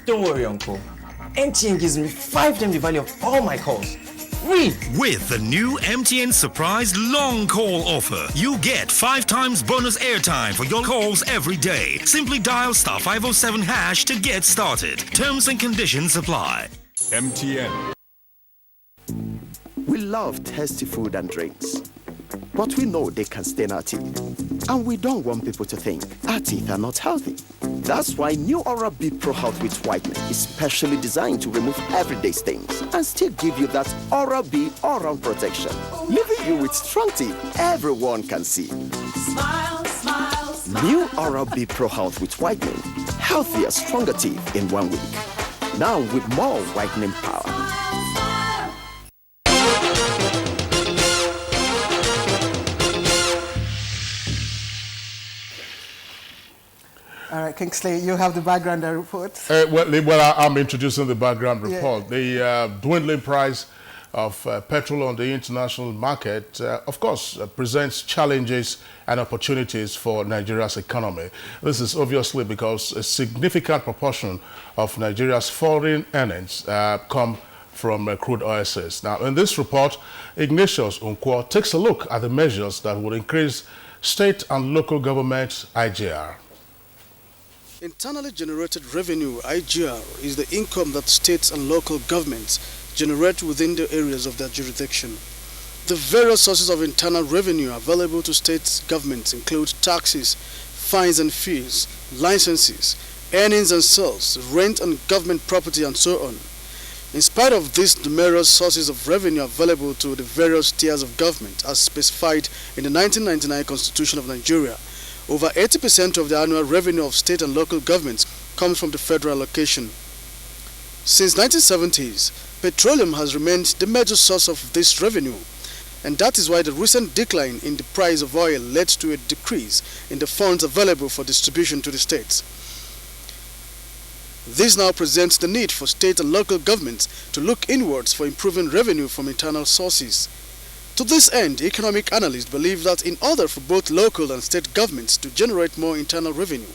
Don't worry, Uncle. MTN gives me 5 times the value of all my calls. Free!
With the new MTN Surprise Long Call offer, you get 5 times bonus airtime for your calls every day. Simply dial *507# to get started. Terms and conditions apply.
MTN.
We love tasty food and drinks. but we know they can stain our teeth. And we don't want people to think our teeth are not healthy. That's why new Oral-B Pro Health with Whitening is specially designed to remove everyday stains and still give you that Oral-B all-round protection, leaving you with strong teeth everyone can see.
Smile, smile, smile.
New Oral-B Pro Health with Whitening. Healthier, stronger teeth in 1 week. Now with more whitening power.
All right, Kingsley, you have the background report.
I'm introducing the background report. Yeah. The dwindling price of petrol on the international market, of course, presents challenges and opportunities for Nigeria's economy. This is obviously because a significant proportion of Nigeria's foreign earnings come from crude oil sales. Now, in this report, Ignatius Unkwo takes a look at the measures that would increase state and local government IGR.
Internally generated revenue, IGR, is the income that states and local governments generate within the areas of their jurisdiction. The various sources of internal revenue available to state governments include taxes, fines and fees, licenses, earnings and sales, rent on government property, and so on. In spite of these numerous sources of revenue available to the various tiers of government, as specified in the 1999 Constitution of Nigeria, over 80% of the annual revenue of state and local governments comes from the federal allocation. Since 1970s, petroleum has remained the major source of this revenue, and that is why the recent decline in the price of oil led to a decrease in the funds available for distribution to the states. This now presents the need for state and local governments to look inwards for improving revenue from internal sources. To this end, economic analysts believe that in order for both local and state governments to generate more internal revenue,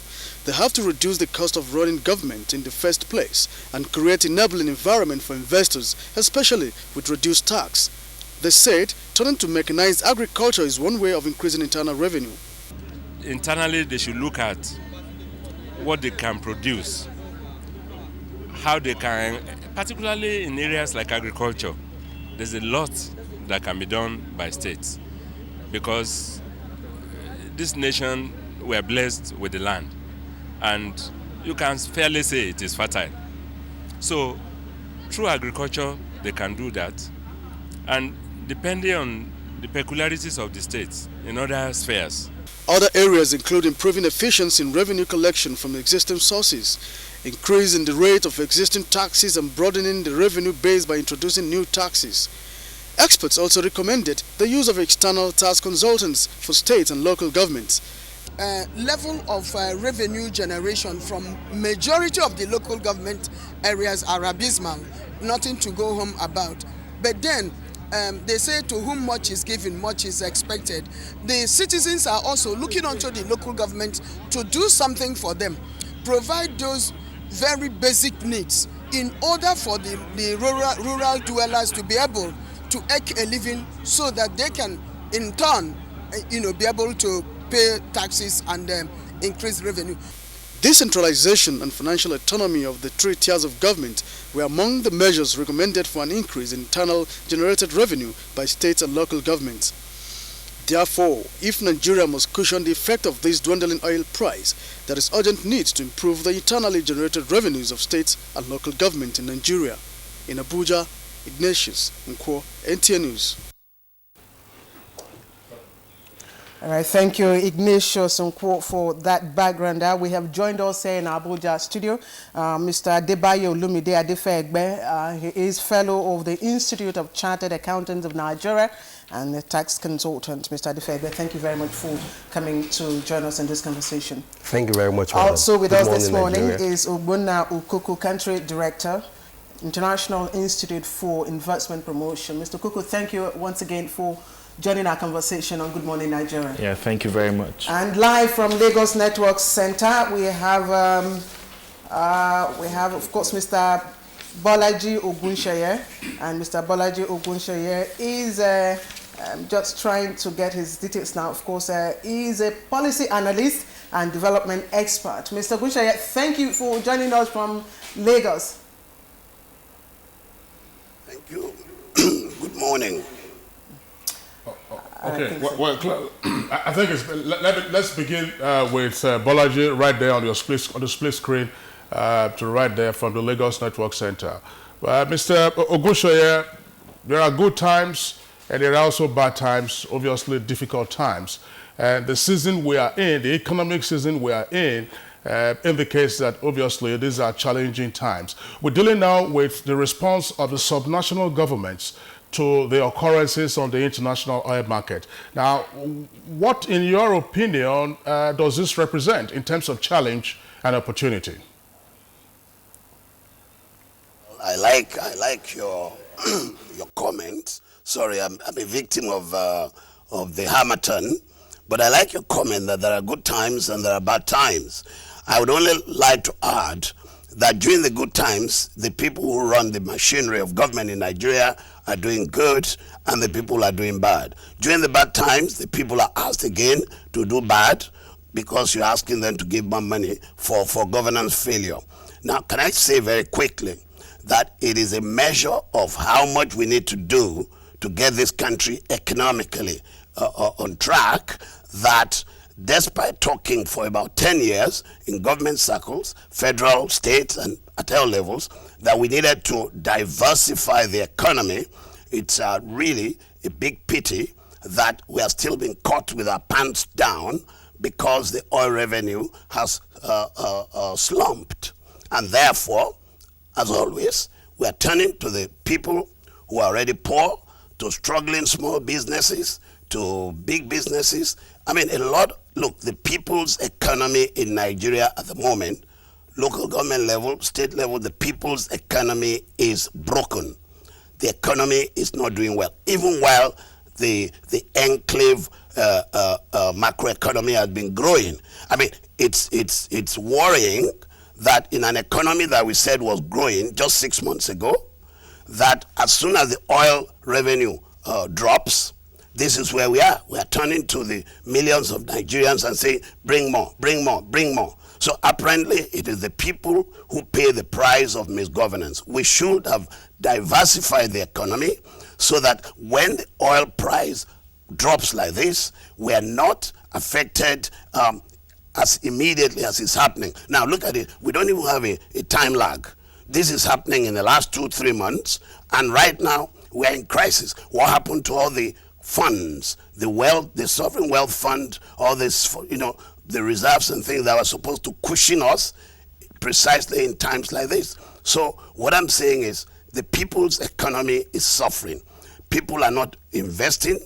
they have to reduce the cost of running government in the first place and create enabling environment for investors, especially with reduced tax. They said turning to mechanized agriculture is one way of increasing internal revenue.
Internally, they should look at what they can produce, how they can, particularly in areas like agriculture, there's a lot that can be done by states, because this nation, we are blessed with the land, and you can fairly say it is fertile. So through agriculture they can do that, and depending on the peculiarities of the states in other spheres.
Other areas include improving efficiency in revenue collection from existing sources, increasing the rate of existing taxes, and broadening the revenue base by introducing new taxes. Experts also recommended the use of external tax consultants for state and local governments.
Level of revenue generation from majority of the local government areas are abysmal, nothing to go home about. But then they say to whom much is given, much is expected. The citizens are also looking onto the local government to do something for them, provide those very basic needs in order for the rural dwellers to be able to make a living, so that they can in turn be able to pay taxes and increase revenue.
Decentralization and financial autonomy of the three tiers of government were among the measures recommended for an increase in internal generated revenue by states and local governments. Therefore, if Nigeria must cushion the effect of this dwindling oil price, there is urgent need to improve the internally generated revenues of states and local government in Nigeria. In Abuja, Ignatius Unkwo, NTA News.
All right, thank you, Ignatius Unkwo, for that background. We have joined us here in Abuja studio, Mr. Adebayo Lumide Adefegbe. He is fellow of the Institute of Chartered Accountants of Nigeria and a tax consultant. Mr. Adefegbe, thank you very much for coming to join us in this conversation.
Thank you very much, madam.
Also with us this morning
Nigeria.
is Ogbonna Ukuku, Country Director, International Institute for Investment Promotion. Mr. Kuku, thank you once again for joining our conversation on Good Morning Nigeria.
Yeah, thank you very much.
And live from Lagos Network Center, we have of course Mr. Bolaji Ogunseye, and Mr. Bolaji Ogunseye is just trying to get his details now. Of course, he is a policy analyst and development expert. Mr. Ogunseye, thank you for joining us from Lagos.
Thank you. Good morning.
Okay, well, I think let's begin with Bolaji right there on the split screen, to right there from the Lagos Network Center. Mr. Ogushoye, there are good times and there are also bad times, obviously difficult times. And the season we are in, the economic season we are in, indicates that obviously these are challenging times. We're dealing now with the response of the subnational governments to the occurrences on the international oil market. Now, what, in your opinion, does this represent in terms of challenge and opportunity?
I like your your comment. Sorry, I'm a victim of the Hamilton, but I like your comment that there are good times and there are bad times. I would only like to add that during the good times, the people who run the machinery of government in Nigeria are doing good and the people are doing bad. During the bad times, the people are asked again to do bad because you're asking them to give more money for governance failure. Now, can I say very quickly that it is a measure of how much we need to do to get this country economically on track, that despite talking for about 10 years in government circles, federal, state, and at all levels, that we needed to diversify the economy, it's really a big pity that we are still being caught with our pants down because the oil revenue has slumped. And therefore, as always, we are turning to the people who are already poor, to struggling small businesses, to big businesses. I mean, look, the people's economy in Nigeria at the moment, local government level, state level, the people's economy is broken. The economy is not doing well, even while the enclave macroeconomy has been growing. I mean, it's worrying that in an economy that we said was growing just 6 months ago, that as soon as the oil revenue drops, this is where we are. We are turning to the millions of Nigerians and saying, bring more, bring more, bring more. So apparently it is the people who pay the price of misgovernance. We should have diversified the economy so that when the oil price drops like this, we are not affected as immediately as it's happening. Now look at it. We don't even have a time lag. This is happening in the last 2-3 months, and right now we're in crisis. What happened to all the funds, the sovereign wealth fund, all this, the reserves and things that were supposed to cushion us precisely in times like this? So what I'm saying is the people's economy is suffering. People are not investing.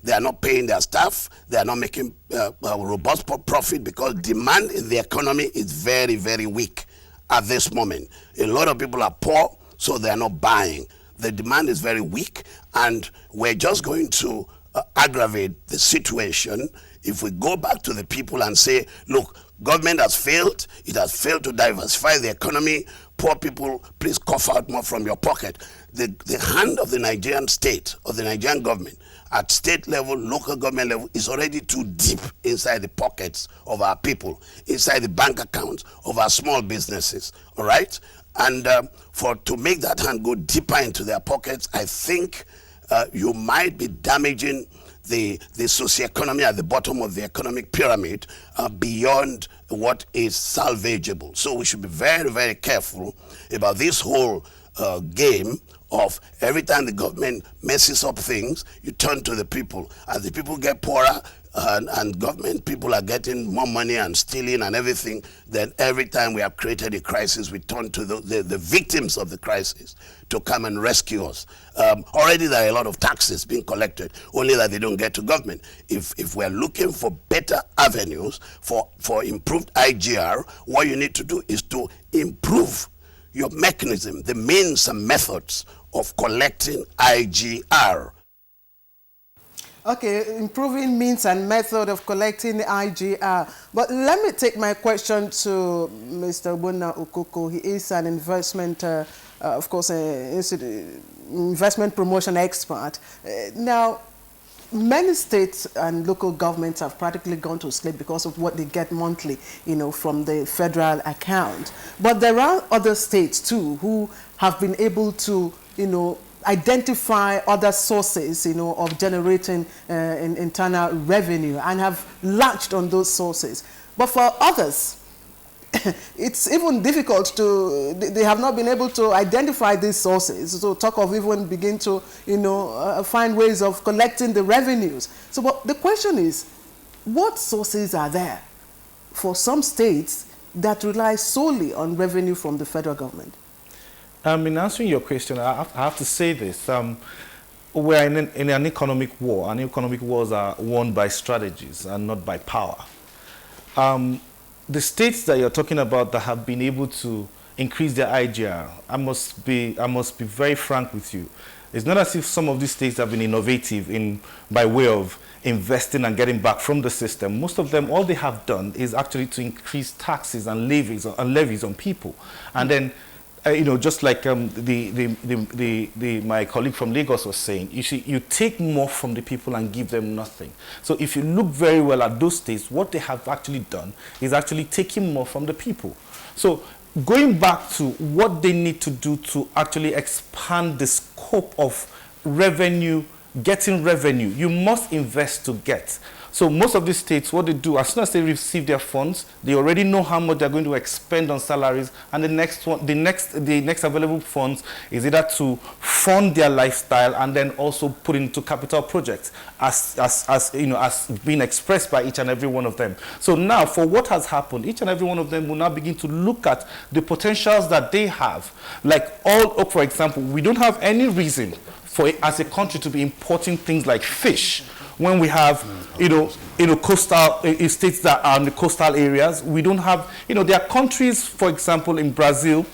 They are not paying their staff. They are not making robust profit because demand in the economy is very, very weak at this moment. A lot of people are poor, so they are not buying. The demand is very weak, and we're just going to aggravate the situation if we go back to the people and say, look, government has failed. It has failed to diversify the economy. Poor people, please cough out more from your pocket. The hand of the Nigerian state, or the Nigerian government, at state level, local government level, is already too deep inside the pockets of our people, inside the bank accounts of our small businesses, all right? And to make that hand go deeper into their pockets, I think you might be damaging the socioeconomy at the bottom of the economic pyramid beyond what is salvageable. So we should be very, very careful about this whole game of every time the government messes up things, you turn to the people. As the people get poorer and government people are getting more money and stealing and everything, then every time we have created a crisis, we turn to the victims of the crisis to come and rescue us. Already there are a lot of taxes being collected, only that they don't get to government. If we're looking for better avenues for improved IGR, what you need to do is to improve your mechanism, the means and methods of collecting IGR.
Okay, improving means and method of collecting IGR. But let me take my question to Mr. Bona Okoko. He is an investment, of course, investment promotion expert. Now, many states and local governments have practically gone to sleep because of what they get monthly, from the federal account. But there are other states too who have been able to, identify other sources, of generating internal revenue and have latched on those sources. But for others, it's even difficult they have not been able to identify these sources. So talk of even begin to, find ways of collecting the revenues. So but the question is, what sources are there for some states that rely solely on revenue from the federal government?
In answering your question, I have to say this. We're in an economic war, and economic wars are won by strategies and not by power. The states that you're talking about that have been able to increase their IGR, I must be very frank with you. It's not as if some of these states have been innovative by way of investing and getting back from the system. Most of them, all they have done is actually to increase taxes and levies on people. And then, just like my colleague from Lagos was saying, you take more from the people and give them nothing. So if you look very well at those states, what they have actually done is actually taking more from the people. So going back to what they need to do to actually expand the scope of revenue, getting revenue, you must invest to get. So most of these states, what they do, as soon as they receive their funds, they already know how much they're going to expend on salaries, and the next available funds is either to fund their lifestyle and then also put into capital projects, as being expressed by each and every one of them. So now, for what has happened, each and every one of them will now begin to look at the potentials that they have. For example, we don't have any reason as a country to be importing things like fish. When we have, coastal states that are in the coastal areas, we don't have, there are countries, for example, in Brazil,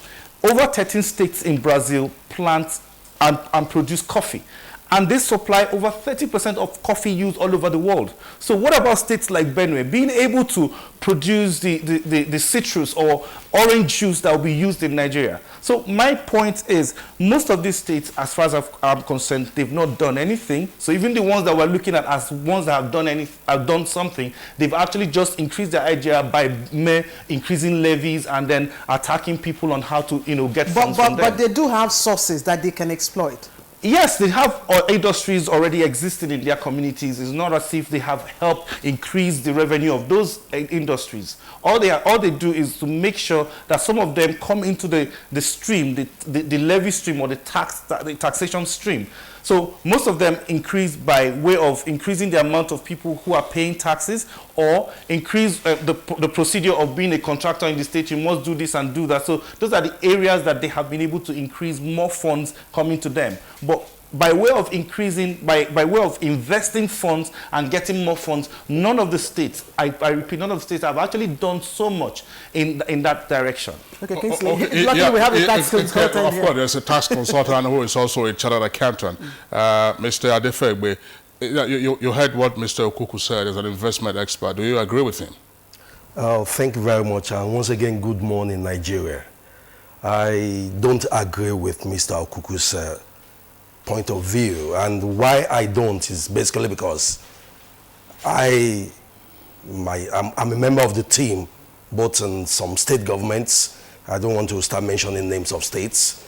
over 13 states in Brazil plant and produce coffee. And they supply over 30% of coffee used all over the world. So what about states like Benue being able to produce the citrus or orange juice that will be used in Nigeria? So my point is, most of these states, as far as I'm concerned, they've not done anything. So even the ones that we're looking at as ones that have done something, they've actually just increased their IGR by increasing levies and then attacking people on how to get funds from them.
But they do have sources that they can exploit.
Yes, they have industries already existing in their communities. It's not as if they have helped increase the revenue of those industries. All they do is to make sure that some of them come into the stream, the levy stream or the taxation stream. So most of them increase by way of increasing the amount of people who are paying taxes, or increase the procedure of being a contractor in the state. You must do this and do that. So those are the areas that they have been able to increase more funds coming to them. But by way of increasing, by way of investing funds and getting more funds, none of the states, I repeat, none of the states have actually done so much in that direction.
Okay, Kingsley. Luckily we have a tax consultant
here. Of course, there's a tax consultant who is also a chartered accountant. Mr. Adefegbe, you heard what Mr. Okuku said as an investment expert. Do you agree with him?
Thank you very much. And once again, good morning, Nigeria. I don't agree with Mr. Okuku's point of view, and why I don't is basically because I'm a member of the team, both in some state governments. I don't want to start mentioning names of states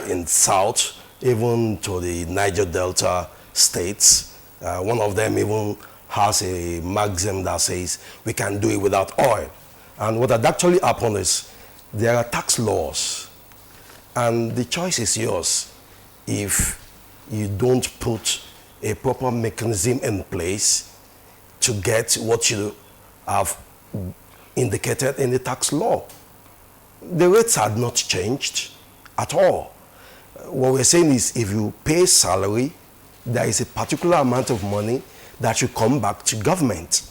in South, even to the Niger Delta states. One of them even has a maxim that says we can do it without oil. And what had actually happened is there are tax laws, and the choice is yours. If you don't put a proper mechanism in place to get what you have indicated in the tax law. The rates had not changed at all. What we're saying is if you pay salary, there is a particular amount of money that should come back to government.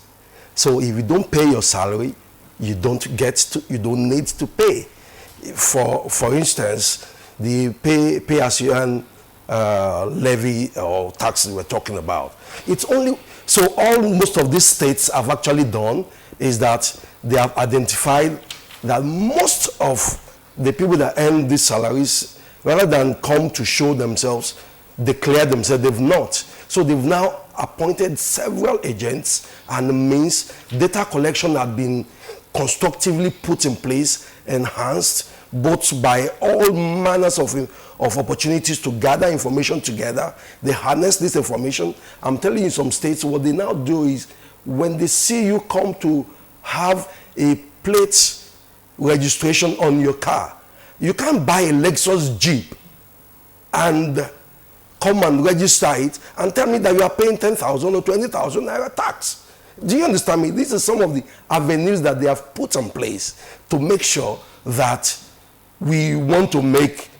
So if you don't pay your salary, you don't need to pay. For instance, the pay as you earn levy or taxes we're talking about. It's only so most of these states have actually done is that they have identified that most of the people that earn these salaries, rather than come to show themselves, declare themselves, they've not. So they've now appointed several agents, and means data collection had been constructively put in place, enhanced, both by all manners of of opportunities to gather information together. They harness this information. I'm telling you, some states, what they now do is when they see you come to have a plate registration on your car, you can't buy a Lexus Jeep and come and register it and tell me that you are paying 10,000 or 20,000 naira tax. Do you understand me? These are some of the avenues that they have put in place to make sure that we want to make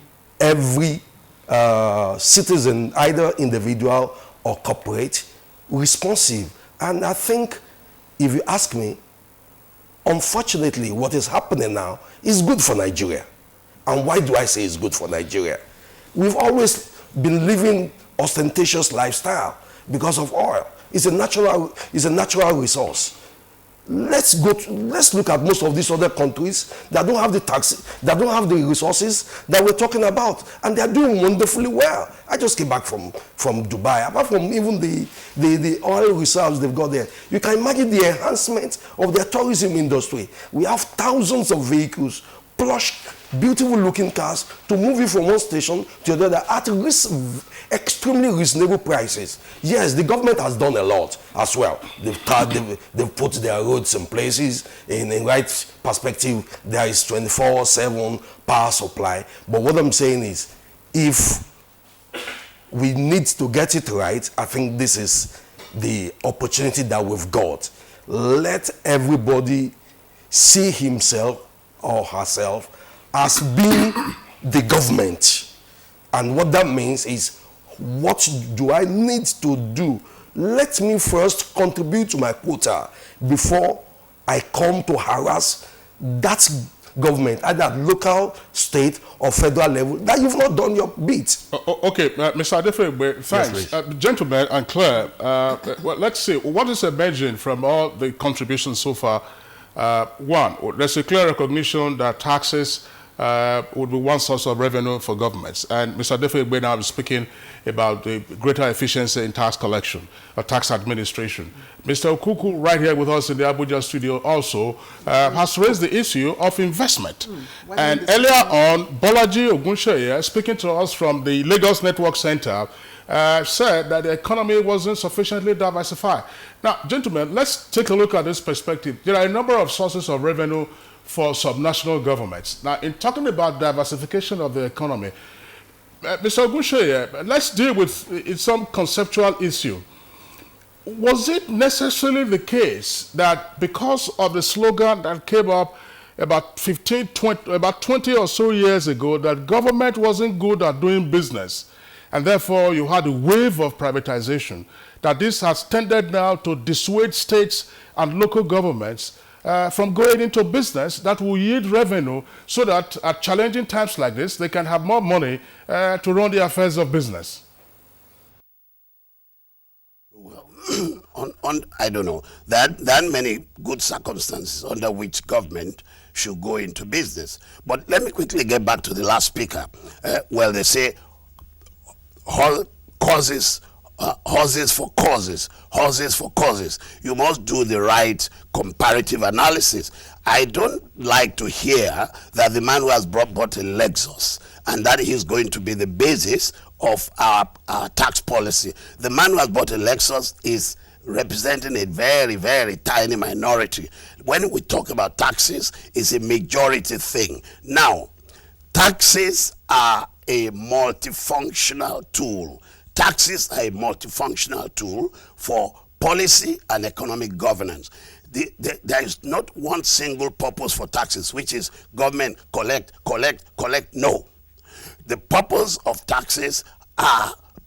every citizen, either individual or corporate, responsive. And I think, if you ask me, unfortunately, what is happening now is good for Nigeria. And why do I say it's good for Nigeria? We've always been living ostentatious lifestyle because of oil. It's a natural resource. Let's look at most of these other countries that don't have the tax, that don't have the resources that we're talking about, and they're doing wonderfully well. I just came back from Dubai. Apart from even the oil reserves they've got there, you can imagine the enhancement of their tourism industry. We have thousands of vehicles, plush, beautiful looking cars to move you from one station to the other at extremely reasonable prices. Yes, the government has done a lot as well. They've put their roads in places. In the right perspective, there is 24/7 power supply. But what I'm saying is, if we need to get it right, I think this is the opportunity that we've got. Let everybody see himself or herself as being the government. And what that means is, what do I need to do? Let me first contribute to my quota before I come to harass that government, either at local, state, or federal level, that you've not done your bit.
Okay, Mr. Adefegbe, thanks.
Yes,
gentlemen and Claire, well, let's see, what is emerging from all the contributions so far? One, there's a clear recognition that taxes would be one source of revenue for governments. And Mr. Adefegbe now is speaking about the greater efficiency in tax collection or tax administration. Mr. Okuku, right here with us in the Abuja studio, also has raised the issue of investment. And earlier on, Bolaji Ogunsheye, speaking to us from the Lagos Network Center, said that the economy wasn't sufficiently diversified. Now, gentlemen, let's take a look at this perspective. There are a number of sources of revenue for subnational governments. Now, in talking about diversification of the economy, Mr. Ogunsheye, let's deal with some conceptual issue. Was it necessarily the case that because of the slogan that came up about 20 or so years ago, that government wasn't good at doing business, and therefore you had a wave of privatization, that this has tended now to dissuade states and local governments from going into business that will yield revenue, so that at challenging times like this, they can have more money to run the affairs of business?
Well, I don't know. There are many good circumstances under which government should go into business. But let me quickly get back to the last speaker. Well, they say horses for causes. You must do the right comparative analysis. I don't like to hear that the man who has bought a Lexus and that is going to be the basis of our tax policy. The man who has bought a Lexus is representing a very, very tiny minority. When we talk about taxes, it's a majority thing. Now, taxes are a multifunctional tool. Taxes are a multifunctional tool for policy and economic governance. There is not one single purpose for taxes, which is government collect. No. The purpose of taxes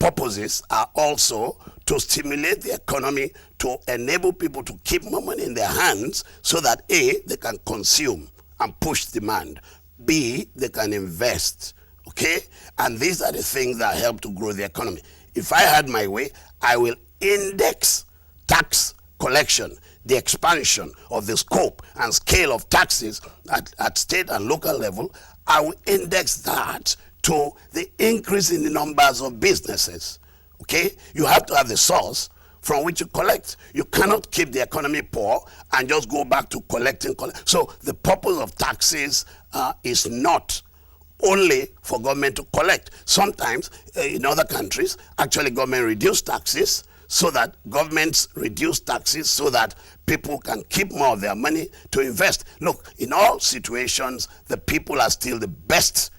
purposes are also to stimulate the economy, to enable people to keep more money in their hands so that A, they can consume and push demand. B, they can invest. Okay? And these are the things that help to grow the economy. If I had my way, I will index tax collection, the expansion of the scope and scale of taxes at state and local level. I will index that to the increase in the numbers of businesses. Okay? You have to have the source from which you collect. You cannot keep the economy poor and just go back to collecting. So the purpose of taxes is not only for government to collect. Sometimes in other countries, actually government reduce taxes so that governments reduce taxes so that people can keep more of their money to invest. Look, in all situations, the people are still the best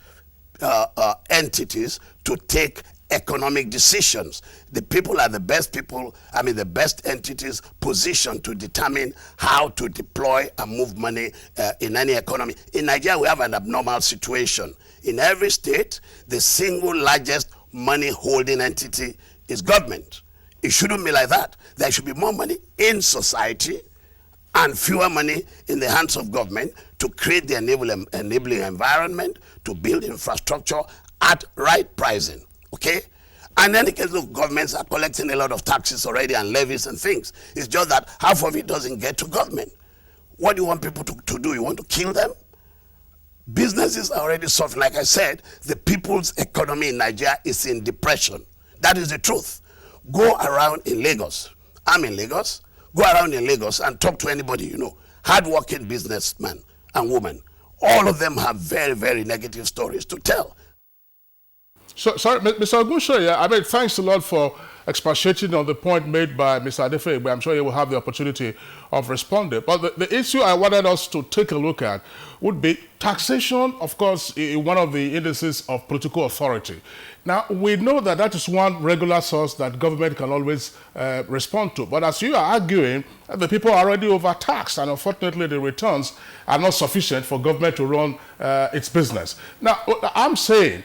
entities to take economic decisions. The people are the best people, the best entities positioned to determine how to deploy and move money in any economy. In Nigeria, we have an abnormal situation. In every state, the single largest money holding entity is government. It shouldn't be like that. There should be more money in society and fewer money in the hands of government to create the enabling environment, to build infrastructure at right pricing. Okay? And in any case, look, governments are collecting a lot of taxes already and levies and things. It's just that half of it doesn't get to government. What do you want people to do? You want to kill them? Businesses are already suffering. Like I said, the people's economy in Nigeria is in depression. That is the truth. Go around in Lagos. I'm in Lagos. Go around in Lagos and talk to anybody you know. Hard-working businessmen and women. All of them have very, very negative stories to tell.
So, sorry, Mr. Ogushoya, thanks a lot for expatiating on the point made by Mr. Adefegbe. I'm sure you will have the opportunity of responding. But the issue I wanted us to take a look at would be taxation, of course, one of the indices of political authority. Now, we know that that is one regular source that government can always respond to. But as you are arguing, the people are already overtaxed, and unfortunately the returns are not sufficient for government to run its business. Now, I'm saying,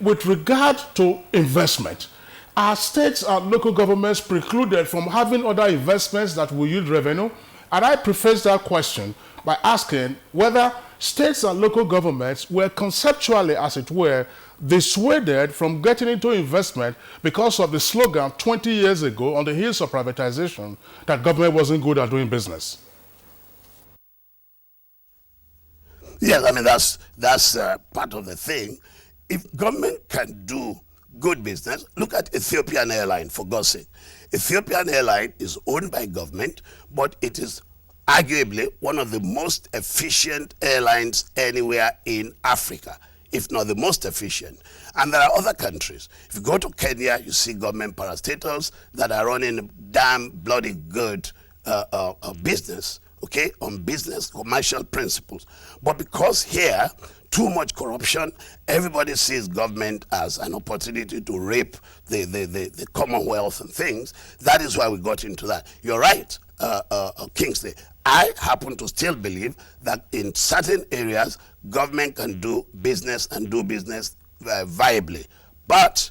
with regard to investment, are states and local governments precluded from having other investments that will yield revenue? And I preface that question by asking whether states and local governments were conceptually, as it were, dissuaded from getting into investment because of the slogan 20 years ago on the heels of privatization that government wasn't good at doing business.
Yes, that's part of the thing. If government can do good business, look at Ethiopian Airlines, for God's sake. Ethiopian Airlines is owned by government, but it is arguably one of the most efficient airlines anywhere in Africa, if not the most efficient. And there are other countries. If you go to Kenya, you see government parastatals that are running damn bloody good business, okay, on business, commercial principles. But because here, too much corruption, everybody sees government as an opportunity to rape the Commonwealth and things. That is why we got into that. You're right, Kingsley. I happen to still believe that in certain areas, government can do business and do business viably. But,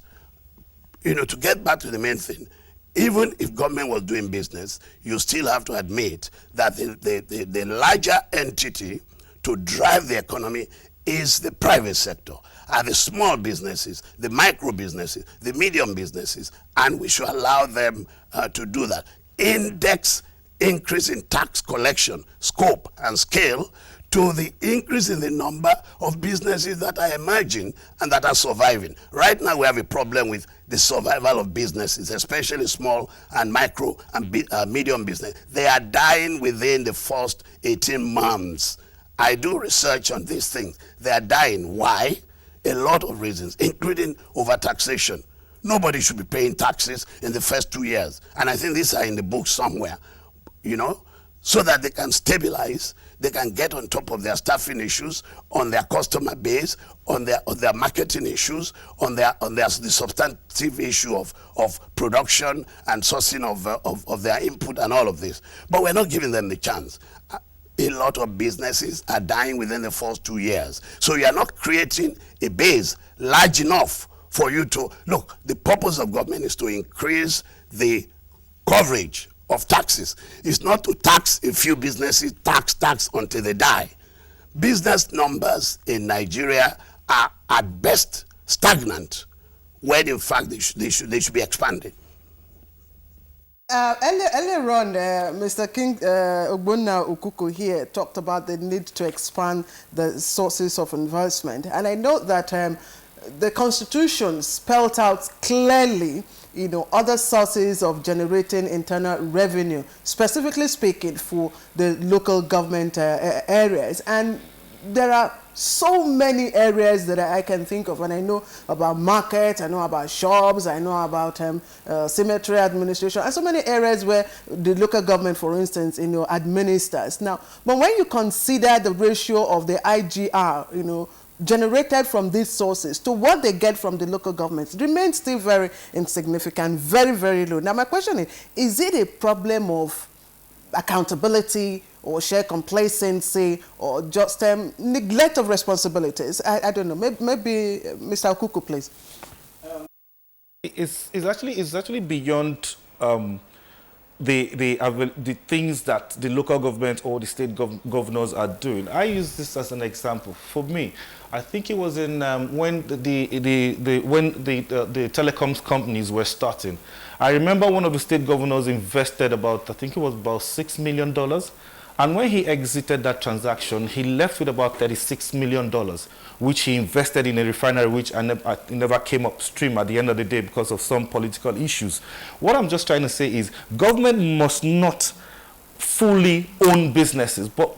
to get back to the main thing, even if government was doing business, you still have to admit that the larger entity to drive the economy is the private sector, are the small businesses, the micro businesses, the medium businesses, and we should allow them to do that. Index increase in tax collection, scope and scale to the increase in the number of businesses that are emerging and that are surviving. Right now we have a problem with the survival of businesses, especially small and micro and medium business. They are dying within the first 18 months. I do research on these things. They are dying. Why? A lot of reasons, including overtaxation. Nobody should be paying taxes in the first 2 years. And I think these are in the book somewhere, so that they can stabilize, they can get on top of their staffing issues, on their customer base, on their marketing issues, on the substantive issue of production and sourcing of their input and all of this. But we're not giving them the chance. A lot of businesses are dying within the first 2 years. So you are not creating a base large enough for you to, look, the purpose of government is to increase the coverage of taxes. It's not to tax a few businesses, tax until they die. Business numbers in Nigeria are at best stagnant, when in fact they should be expanded.
Earlier on, Mr. King Ogbonna Okuko here talked about the need to expand the sources of investment. And I know that the Constitution spelled out clearly, other sources of generating internal revenue, specifically speaking for the local government areas. And there are so many areas that I can think of, and I know about markets, I know about shops, I know about cemetery administration, and so many areas where the local government, for instance, administers. Now, but when you consider the ratio of the IGR, generated from these sources to what they get from the local governments, remains still very insignificant, very, very low. Now, my question is it a problem of accountability or sheer complacency or just neglect of responsibilities? I don't know. Maybe Mr. Okuku, please.
It's actually beyond the things that the local government or the state governors are doing. I use this as an example. For me, I think it was in when the telecoms companies were starting. I remember one of the state governors invested about, I think it was about $6 million. And when he exited that transaction, he left with about $36 million, which he invested in a refinery, which never came upstream at the end of the day because of some political issues. What I'm just trying to say is government must not fully own businesses, but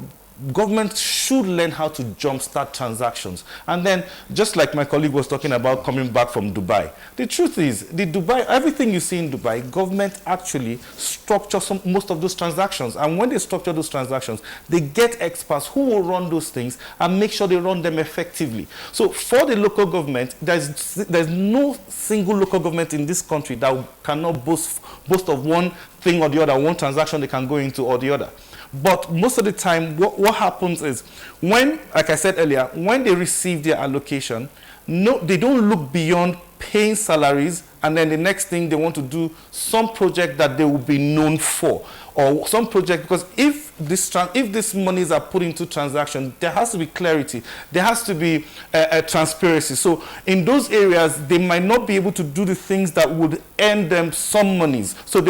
government should learn how to jumpstart transactions. And then, just like my colleague was talking about coming back from Dubai, the truth is, everything you see in Dubai, government actually structures most of those transactions. And when they structure those transactions, they get experts who will run those things and make sure they run them effectively. So for the local government, there's no single local government in this country that cannot boast of one thing or the other, one transaction they can go into or the other. But most of the time, what happens is when, like I said earlier, when they receive their allocation, they don't look beyond paying salaries, and then the next thing they want to do some project that they will be known for, or some project, because if these monies are put into transaction, there has to be clarity, there has to be a transparency. So in those areas, they might not be able to do the things that would earn them some monies. So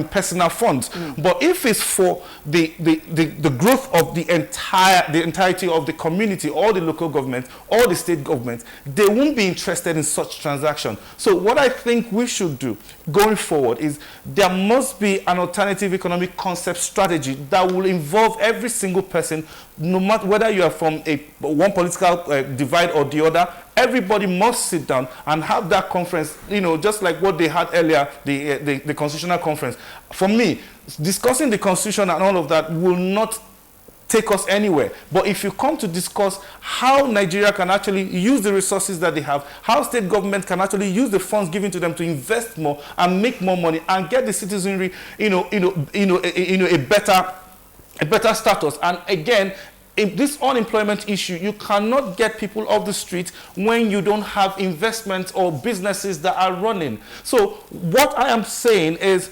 personal funds. But if it's for the growth of the entirety of the community, or the local government, or the state government, they won't be interested in such transaction. So what I think we should do going forward is there must be an alternative economic concept strategy that will involve every single person, no matter whether you are from one political divide or the other. Everybody must sit down and have that conference, just like what they had earlier, the constitutional conference. For me, discussing the constitution and all of that will not take us anywhere. But if you come to discuss how Nigeria can actually use the resources that they have, how state government can actually use the funds given to them to invest more and make more money and get the citizenry, a better status. And again, in this unemployment issue, you cannot get people off the street when you don't have investments or businesses that are running. So what I am saying is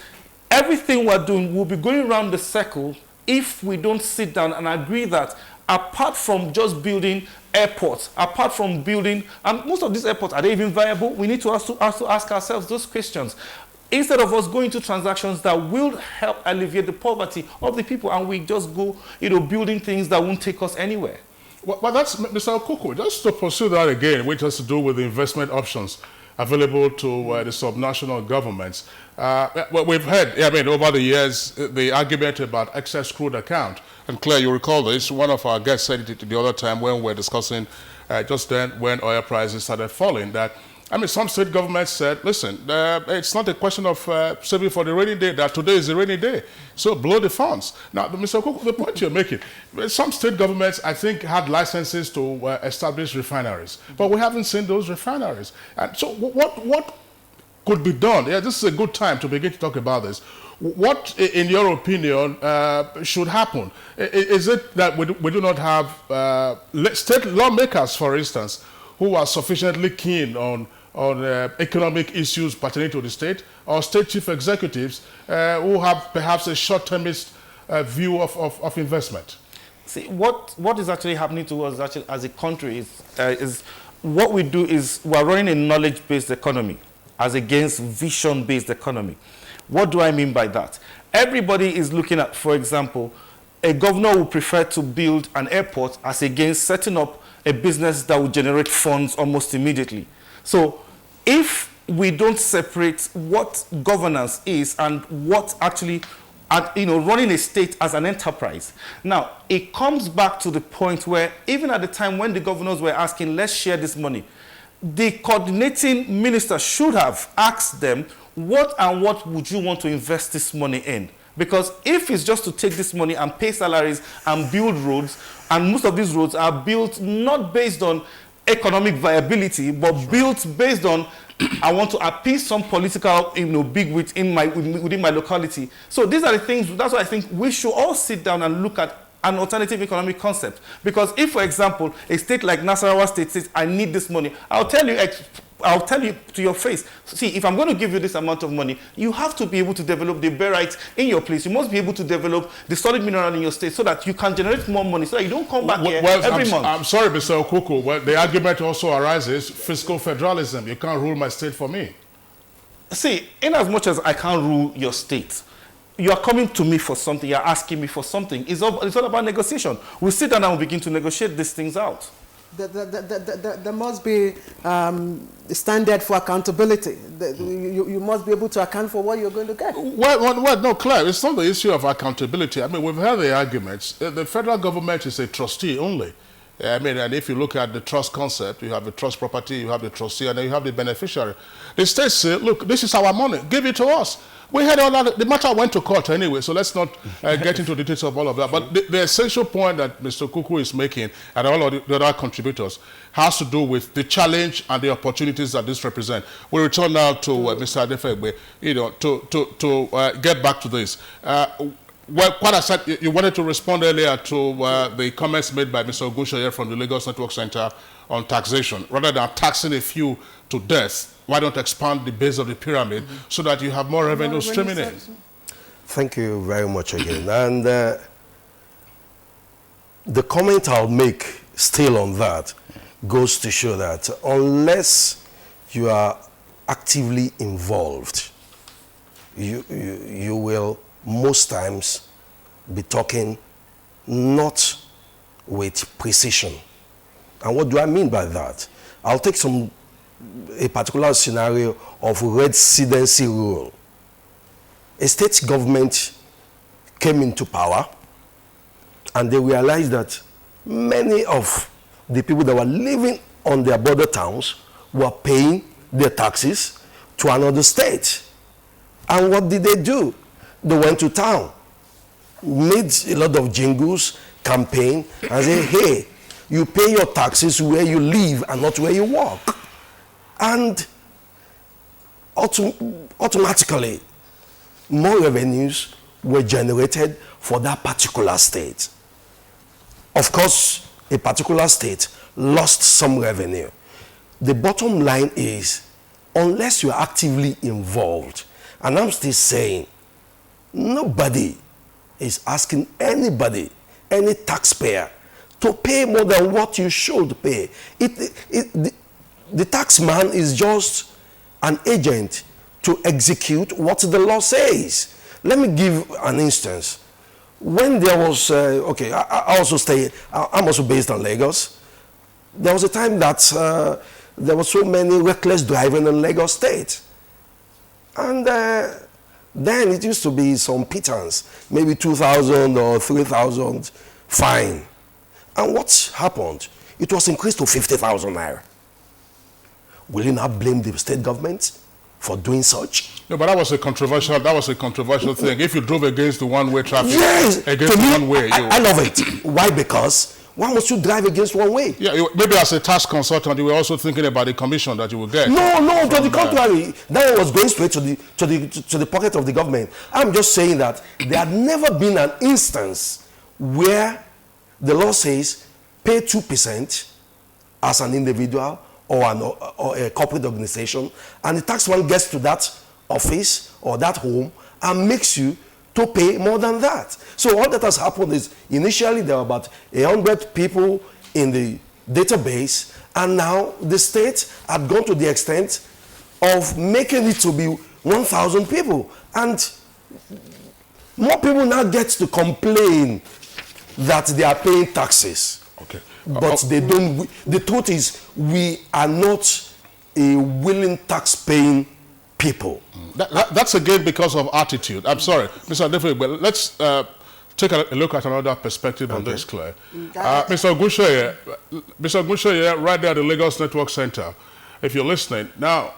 everything we're doing will be going around the circle if we don't sit down and agree that apart from just building airports, apart from building, and most of these airports, are they even viable? We need to also ask ourselves those questions. Instead of us going to transactions that will help alleviate the poverty of the people, and we just go, building things that won't take us anywhere.
Well, that's Mr. Okuku. Just to pursue that again, which has to do with the investment options available to the subnational governments. Well, we've heard, over the years, the argument about excess crude account. And Claire, you recall this. One of our guests said it the other time when we were discussing just then when oil prices started falling, that some state governments said, listen, it's not a question of saving for the rainy day, that today is a rainy day, so blow the funds. Now, Mr. Okuku, the point you're making, some state governments, I think, had licenses to establish refineries, but we haven't seen those refineries. And so what could be done? Yeah, this is a good time to begin to talk about this. What, in your opinion, should happen? Is it that we do not have state lawmakers, for instance, who are sufficiently keen on economic issues pertaining to the state, or state chief executives who have perhaps a short-termist view of investment?
See, what is actually happening to us actually as a country is what we do is we're running a knowledge-based economy as against vision-based economy. What do I mean by that? Everybody is looking at, for example, a governor would prefer to build an airport as against setting up a business that will generate funds almost immediately. So if we don't separate what governance is and what actually at, running a state as an enterprise. Now, it comes back to the point where even at the time when the governors were asking, let's share this money, the coordinating minister should have asked them, what would you want to invest this money in? Because if it's just to take this money and pay salaries and build roads, and most of these roads are built not based on economic viability, but built based on I want to appease some political, bigwig within my locality. So these are the things. That's why I think we should all sit down and look at an alternative economic concept. Because if, for example, a state like Nasarawa State says, I need this money, I'll tell you to your face, see, if I'm going to give you this amount of money, you have to be able to develop the barites in your place. You must be able to develop the solid mineral in your state so that you can generate more money, so that you don't come back here every month. I'm
sorry, Mr. Okuku, but the argument also arises, fiscal federalism. You can't rule my state for me.
See, in as much as I can't rule your state, you are coming to me for something, you're asking me for something. It's all about negotiation. We'll sit down and we'll begin to negotiate these things out.
There must be a standard for accountability. You must be able to account for what you're going to get.
Well, no, Claire, it's not the issue of accountability. I mean, we've had the arguments. The federal government is a trustee only. I mean, and if you look at the trust concept, you have the trust property, you have the trustee, and then you have the beneficiary. The states say, look, this is our money, give it to us. We had all that. The matter went to court anyway, so let's not get into the details of all of that. But the essential point that Mr. Kuku is making, and all of the other contributors, has to do with the challenge and the opportunities that this represents. We return now to Mr. Adefegbe, to get back to this. Well, what I said, you wanted to respond earlier to the comments made by Mr. Ogushoye from the Lagos Network Center on taxation. Rather than taxing a few to death, why don't expand the base of the pyramid so that you have more revenue streaming in?
Thank you very much again. And the comment I'll make still on that goes to show that unless you are actively involved, you will most times be talking not with precision. And what do I mean by that? I'll take a particular scenario of residency rule. A state government came into power and they realized that many of the people that were living on their border towns were paying their taxes to another state. And what did they do? They went to town, made a lot of jingles, campaign, and said, hey, you pay your taxes where you live and not where you work. And automatically, more revenues were generated for that particular state. Of course, a particular state lost some revenue. The bottom line is, unless you are actively involved, and I'm still saying, nobody is asking anybody, any taxpayer, to pay more than what you should pay. The tax man is just an agent to execute what the law says. Let me give an instance. When there was, I'm also based on Lagos. There was a time that there were so many reckless driving in Lagos State. And then it used to be some pittance, maybe 2,000 or 3,000 fine. And what happened? It was increased to 50,000 naira. Will you not blame the state government for doing such?
No, but that was a controversial thing. If you drove against the one-way traffic,
yes,
against the one-way,
I love it. Why? Because why must you drive against one way?
Yeah, maybe as a tax consultant, you were also thinking about the commission that you would get.
No, to the contrary. That was going straight to the pocket of the government. I'm just saying that there had never been an instance where the law says pay 2% as an individual or a corporate organization, and the taxman gets to that office or that home and makes you to pay more than that. So all that has happened is initially there were about 100 people in the database, and now the state had gone to the extent of making it to be 1,000 people. And more people now get to complain that they are paying taxes.
Okay.
But they don't. The truth is, we are not a willing tax-paying people.
That's again because of attitude. I'm sorry, Mr. Adefe, but let's take a look at another perspective on this, Claire. Mr. Ogunsoye, right there at the Lagos Network Center, if you're listening. Now,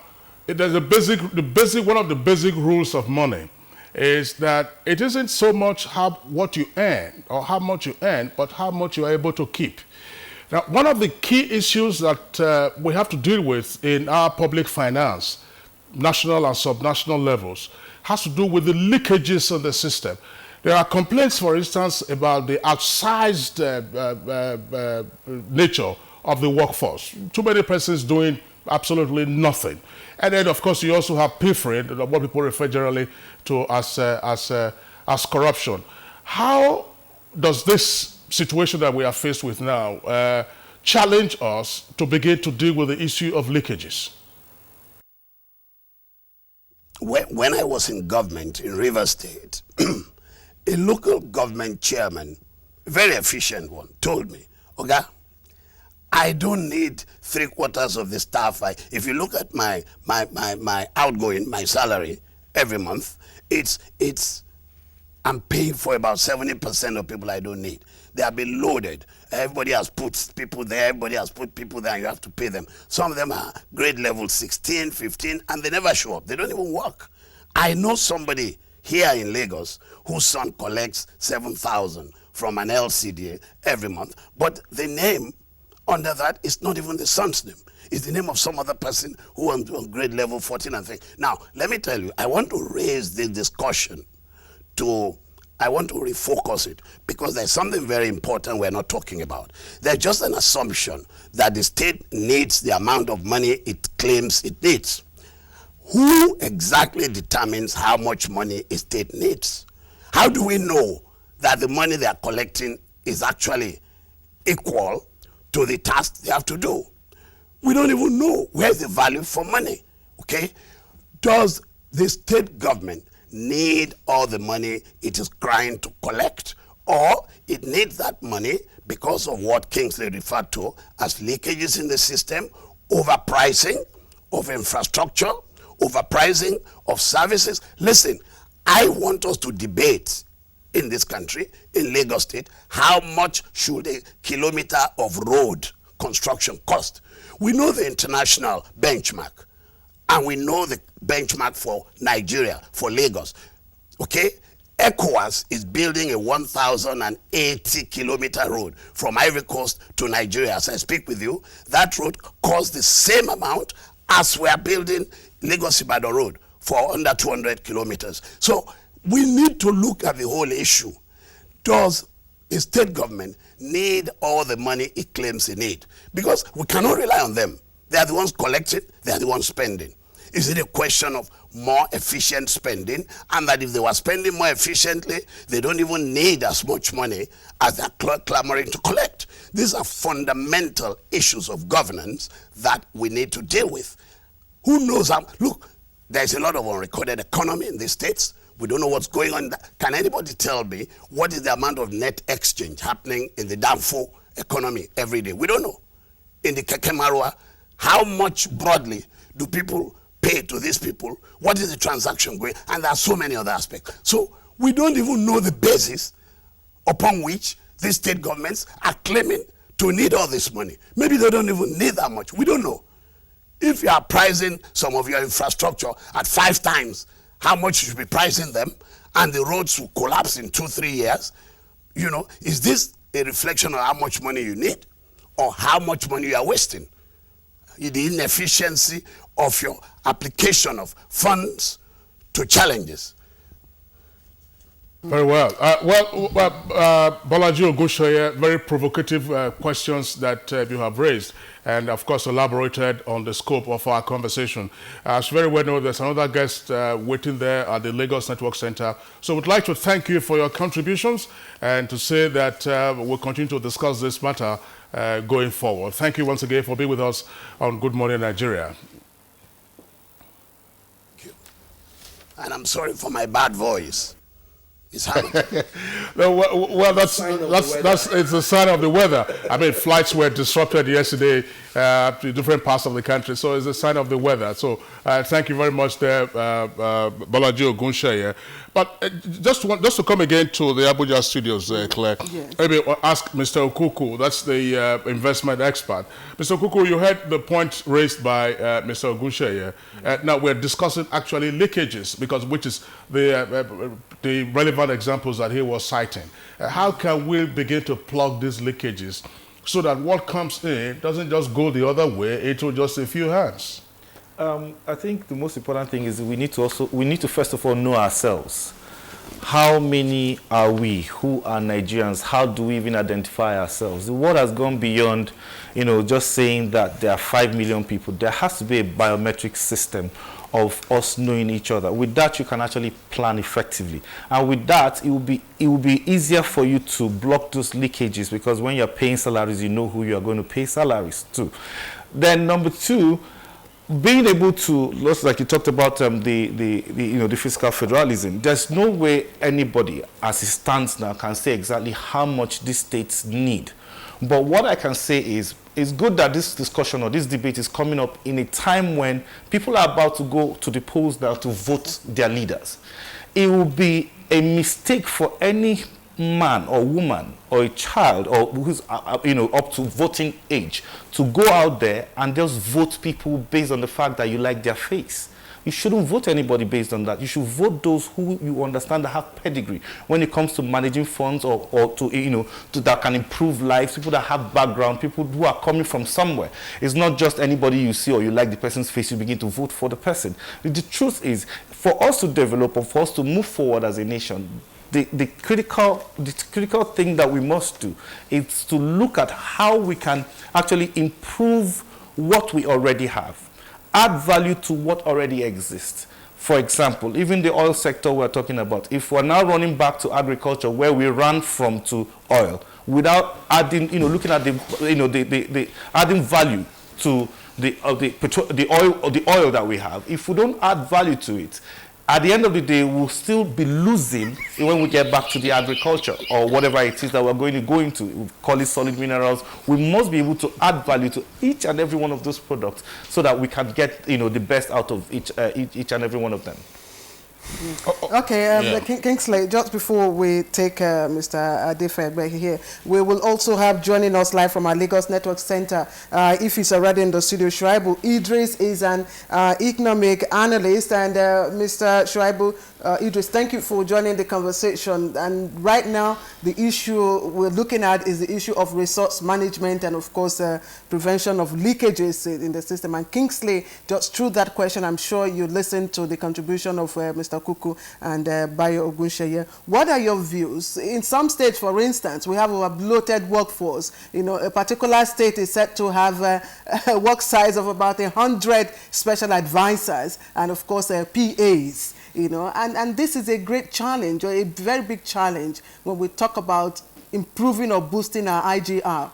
there's one of the basic rules of money is that it isn't so much what you earn or how much you earn, but how much you are able to keep. Now, one of the key issues that we have to deal with in our public finance, national and subnational levels, has to do with the leakages in the system. There are complaints, for instance, about the outsized nature of the workforce. Too many persons doing absolutely nothing. And then, of course, you also have pilfering, what people refer generally to as corruption. How does this situation that we are faced with now challenge us to begin to deal with the issue of leakages?
When I was in government in Rivers State, a local government chairman, very efficient one, told me, "Okay, I don't need 3/4 of the staff. If you look at my outgoing, my salary every month, I'm paying for about 70% of people I don't need. They have been loaded. Everybody has put people there, everybody has put people there, and you have to pay them. Some of them are grade level 16, 15, and they never show up. They don't even work. I know somebody here in Lagos whose son collects 7,000 from an LCDA every month, but the name under that is not even the son's name. It's the name of some other person who on grade level 14 and 3. Now, let me tell you, I want to raise this discussion I want to refocus it because there's something very important we're not talking about. There's just an assumption that the state needs the amount of money it claims it needs. Who exactly determines how much money a state needs? How do we know that the money they are collecting is actually equal to the task they have to do? We don't even know where's the value for money, okay? Does the state government need all the money it is trying to collect, or it needs that money because of what Kingsley referred to as leakages in the system, overpricing of infrastructure, overpricing of services? Listen, I want us to debate in this country, in Lagos State, how much should a kilometer of road construction cost? We know the international benchmark, and we know the benchmark for Nigeria, for Lagos, okay? ECOWAS is building a 1,080-kilometer road from Ivory Coast to Nigeria. As I speak with you, that road costs the same amount as we are building Lagos-Ibadan Road for under 200 kilometers. So we need to look at the whole issue. Does a state government need all the money it claims it needs? Because we cannot rely on them. They are the ones collecting, they are the ones spending. Is it a question of more efficient spending, and that if they were spending more efficiently, they don't even need as much money as they're clamoring to collect? These are fundamental issues of governance that we need to deal with. Who knows how? Look, there's a lot of unrecorded economy in these states. We don't know what's going on. Can anybody tell me what is the amount of net exchange happening in the Danfo economy every day? We don't know. In the Kekemarua, how much broadly do people pay to these people? What is the transaction going? And there are so many other aspects. So we don't even know the basis upon which these state governments are claiming to need all this money. Maybe they don't even need that much. We don't know. If you are pricing some of your infrastructure at 5 times how much you should be pricing them, and the roads will collapse in 2-3 years, you know, is this a reflection of how much money you need or how much money you are wasting? The inefficiency of your application of funds to challenges.
Very well. Bolaji Ogunsoye, very provocative questions that you have raised, and of course elaborated on the scope of our conversation. As you very well know, there's another guest waiting there at the Lagos Network Center. So we'd like to thank you for your contributions and to say that we'll continue to discuss this matter going forward. Thank you once again for being with us on Good Morning Nigeria.
Thank you. And I'm sorry for my bad voice. is Hamilton.
No, well, it's a sign of the weather. I mean, flights were disrupted yesterday to different parts of the country, so it's a sign of the weather. So thank you very much there, Bolaji Ogunsheye. But just to come again to the Abuja studios, Claire, maybe ask Mr. Okuku, that's the investment expert. Mr. Okuku, you heard the point raised by Mr. Ogunsheye. Now we're discussing actually leakages, because which is the relevant examples that he was citing. How can we begin to plug these leakages so that what comes in doesn't just go the other way into just a few hands?
I think the most important thing is we need to first of all know ourselves. How many are we? Who are Nigerians? How do we even identify ourselves? The world has gone beyond, just saying that there are 5 million people. There has to be a biometric system of us knowing each other. With that, you can actually plan effectively. And with that, it will be easier for you to block those leakages, because when you're paying salaries, you know who you are going to pay salaries to. Then number two, being able to, like you talked about the fiscal federalism, there's no way anybody, as it stands now, can say exactly how much these states need. But what I can say is, it's good that this discussion or this debate is coming up in a time when people are about to go to the polls now to vote their leaders. It will be a mistake for any man or woman or a child or who's up to voting age to go out there and just vote people based on the fact that you like their face. You shouldn't vote anybody based on that. You should vote those who you understand that have pedigree when it comes to managing funds or to that can improve lives, people that have background, people who are coming from somewhere. It's not just anybody you see or you like the person's face, you begin to vote for the person. The truth is, for us to develop or for us to move forward as a nation, the critical thing that we must do is to look at how we can actually improve what we already have, add value to what already exists. For example, even the oil sector we're talking about, if we're now running back to agriculture where we ran from to oil without adding, looking at the adding value to the oil that we have, if we don't add value to it, at the end of the day, we'll still be losing when we get back to the agriculture or whatever it is that we're going to go into. We call it solid minerals. We must be able to add value to each and every one of those products so that we can get the best out of each and every one of them.
Okay, Kingsley, just before we take Mr. Adefegbe here, we will also have joining us live from our Lagos Network Center, if he's already in the studio, Shuaibu Idris is an economic analyst, and Mr. Shuaibu Idris, thank you for joining the conversation. And right now, the issue we're looking at is the issue of resource management and, of course, prevention of leakages in the system. And Kingsley, just through that question, I'm sure you listened to the contribution of Mr. Kuku and Bayo Ogunsheye. What are your views? In some states, for instance, we have a bloated workforce. A particular state is said to have a work size of about 100 special advisors and, of course, PAs. And this is a great challenge, or a very big challenge, when we talk about improving or boosting our IGR.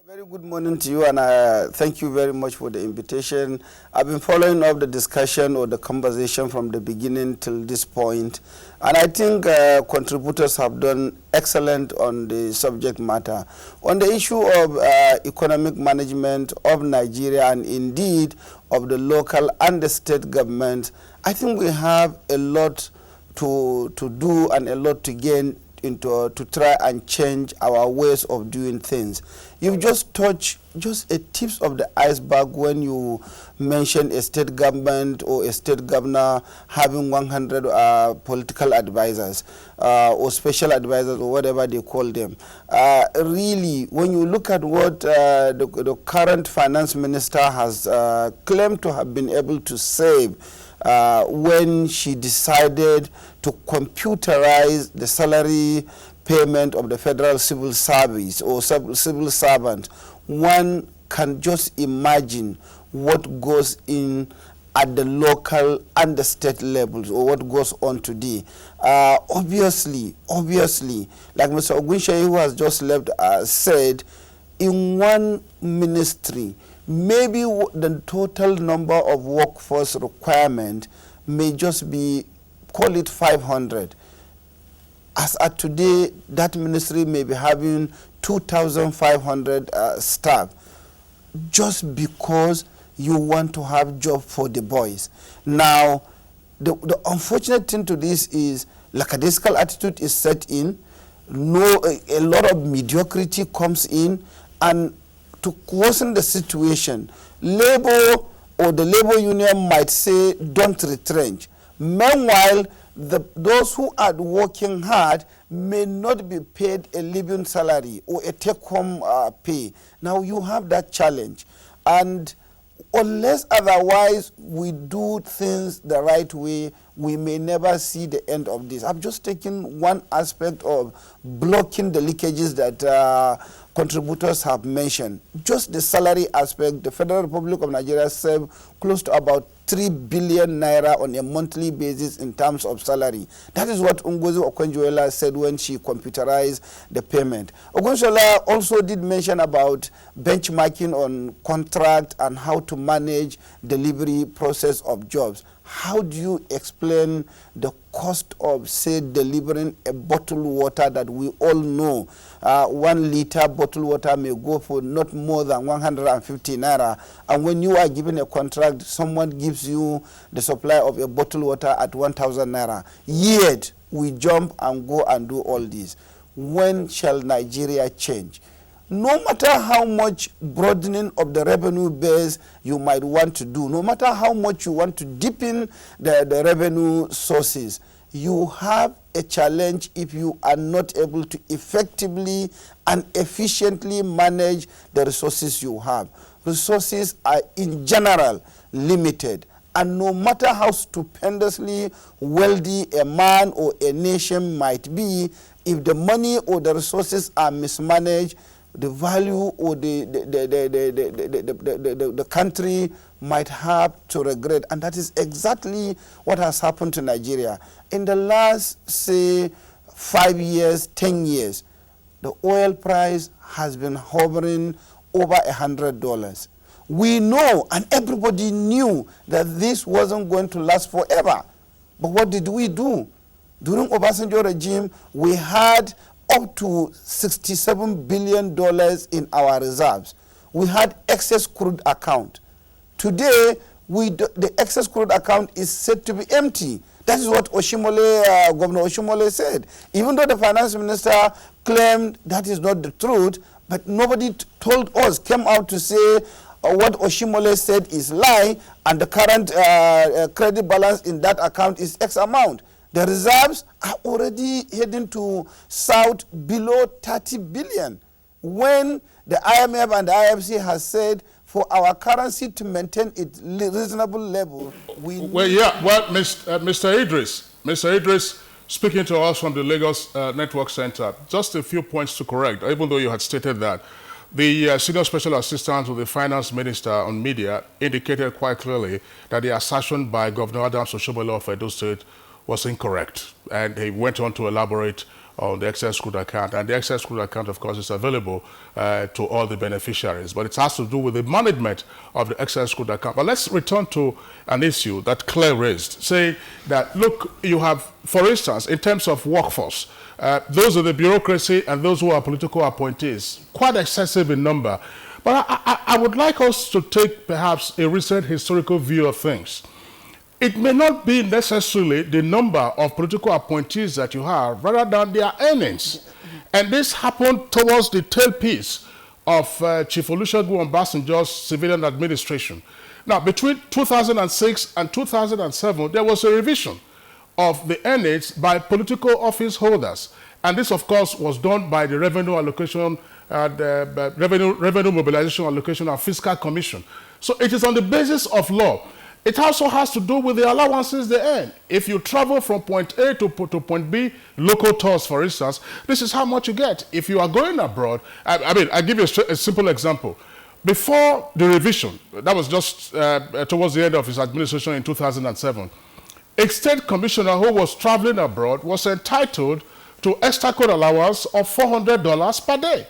Very good morning to you, and thank you very much for the invitation. I've been following up the discussion or the conversation from the beginning till this point, and I think contributors have done excellent on the subject matter. On the issue of economic management of Nigeria and indeed of the local and the state government, I think we have a lot to do and a lot to gain to try and change our ways of doing things. You've just touched just a tips of the iceberg when you mentioned a state government or a state governor having 100 political advisors or special advisors or whatever they call them. Really, when you look at what the current finance minister has claimed to have been able to save when she decided to computerize the salary payment of the federal civil service or civil servant, one can just imagine what goes in at the local and the state levels, or what goes on today. Obviously, like Mr. Ogunsheye, who has just left, said, in one ministry, maybe the total number of workforce requirement may just be call it 500. As at today, that ministry may be having 2,500 staff, just because you want to have job for the boys. Now, the unfortunate thing to this is lackadaisical attitude is set in. A lot of mediocrity comes in, and to worsen the situation, labor or the labor union might say, don't retrench. Meanwhile, those who are working hard may not be paid a living salary or a take-home pay. Now you have that challenge. And unless otherwise we do things the right way, we may never see the end of this. I've just taken one aspect of blocking the leakages that contributors have mentioned. Just the salary aspect, the Federal Republic of Nigeria saved close to about 3 billion naira on a monthly basis in terms of salary. That is what Ngozi Okonjo-Iweala said when she computerized the payment. Okonjo-Iweala also did mention about benchmarking on contract and how to manage delivery process of jobs. How do you explain the cost of, say, delivering a bottled water that we all know 1 liter bottled water may go for not more than 150 naira, and when you are given a contract, someone gives you the supply of a bottled water at 1,000 naira. Yet we jump and go and do all this. When shall Nigeria change? No matter how much broadening of the revenue base you might want to do, no matter how much you want to deepen the revenue sources, you have a challenge if you are not able to effectively and efficiently manage the resources you have. Resources are in general limited, and no matter how stupendously wealthy a man or a nation might be, if the money or the resources are mismanaged, the value or the country might have to regret. And that is exactly what has happened to Nigeria. In the last, say, 5 years, 10 years, the oil price has been hovering over $100. We know, and everybody knew, that this wasn't going to last forever. But what did we do? During Obasanjo regime, we had up to $67 billion in our reserves. We had excess crude account. Today, the excess crude account is said to be empty. That is what Governor Oshimole said. Even though the finance minister claimed that is not the truth, but nobody told us, came out to say what Oshimole said is lie, and the current credit balance in that account is X amount. The reserves are already heading to south below 30 billion. When the IMF and the IFC has said for our currency to maintain its reasonable level,
Mr. Idris, speaking to us from the Lagos Network Center, just a few points to correct, even though you had stated that. The Senior Special Assistant to the Finance Minister on Media indicated quite clearly that the assertion by Governor Adams Oshiomhole of Edo State was incorrect, and he went on to elaborate on the excess crude account. And the excess crude account, of course, is available to all the beneficiaries, but it has to do with the management of the excess crude account. But let's return to an issue that Claire raised. Say that, look, you have, for instance, in terms of workforce, those are the bureaucracy and those who are political appointees, quite excessive in number. But I would like us to take perhaps a recent historical view of things. It may not be necessarily the number of political appointees that you have, rather than their earnings. And this happened towards the tailpiece of Chief Olusegun Obasanjo's civilian administration. Now, between 2006 and 2007, there was a revision of the earnings by political office holders. And this, of course, was done by the Revenue Allocation, Revenue Mobilization Allocation and Fiscal Commission. So it is on the basis of law. It also has to do with the allowances they earn. If you travel from point A to point B, local tours, for instance, this is how much you get. If you are going abroad, I'll give you a simple example. Before the revision, that was just towards the end of his administration in 2007, a state commissioner who was traveling abroad was entitled to extra code allowance of $400 per day.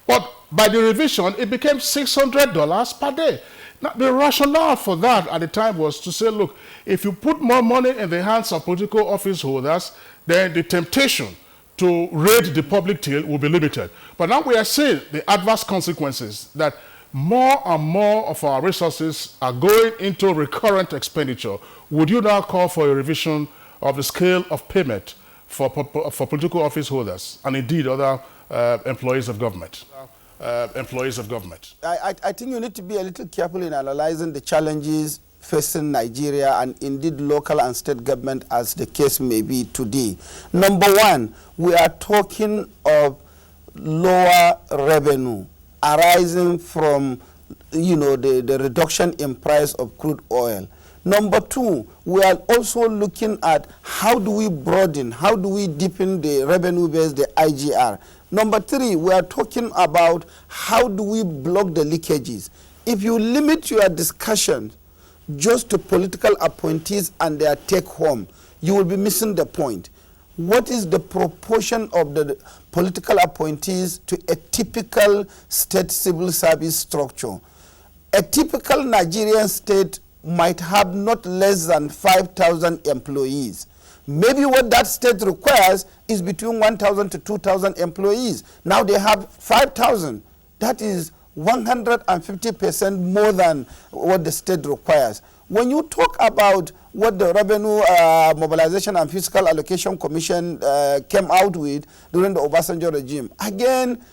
But by the revision, it became $600 per day. Now, the rationale for that at the time was to say, look, if you put more money in the hands of political office holders, then the temptation to raid the public till will be limited. But now we are seeing the adverse consequences that more and more of our resources are going into recurrent expenditure. Would you now call for a revision of the scale of payment for political office holders and indeed other employees of government? I
think you need to be a little careful in analyzing the challenges facing Nigeria and indeed local and state government as the case may be today. Number one, we are talking of lower revenue arising from, the reduction in price of crude oil. Number two, we are also looking at how do we broaden, how do we deepen the revenue base, the IGR. Number three, we are talking about how do we block the leakages. If you limit your discussion just to political appointees and their take home, you will be missing the point. What is the proportion of the political appointees to a typical state civil service structure? A typical Nigerian state might have not less than 5,000 employees. Maybe what that state requires is between 1,000 to 2,000 employees. Now they have 5,000. That is 150% more than what the state requires. When you talk about what the Revenue Mobilization and Fiscal Allocation Commission came out with during the Obasanjo regime, again,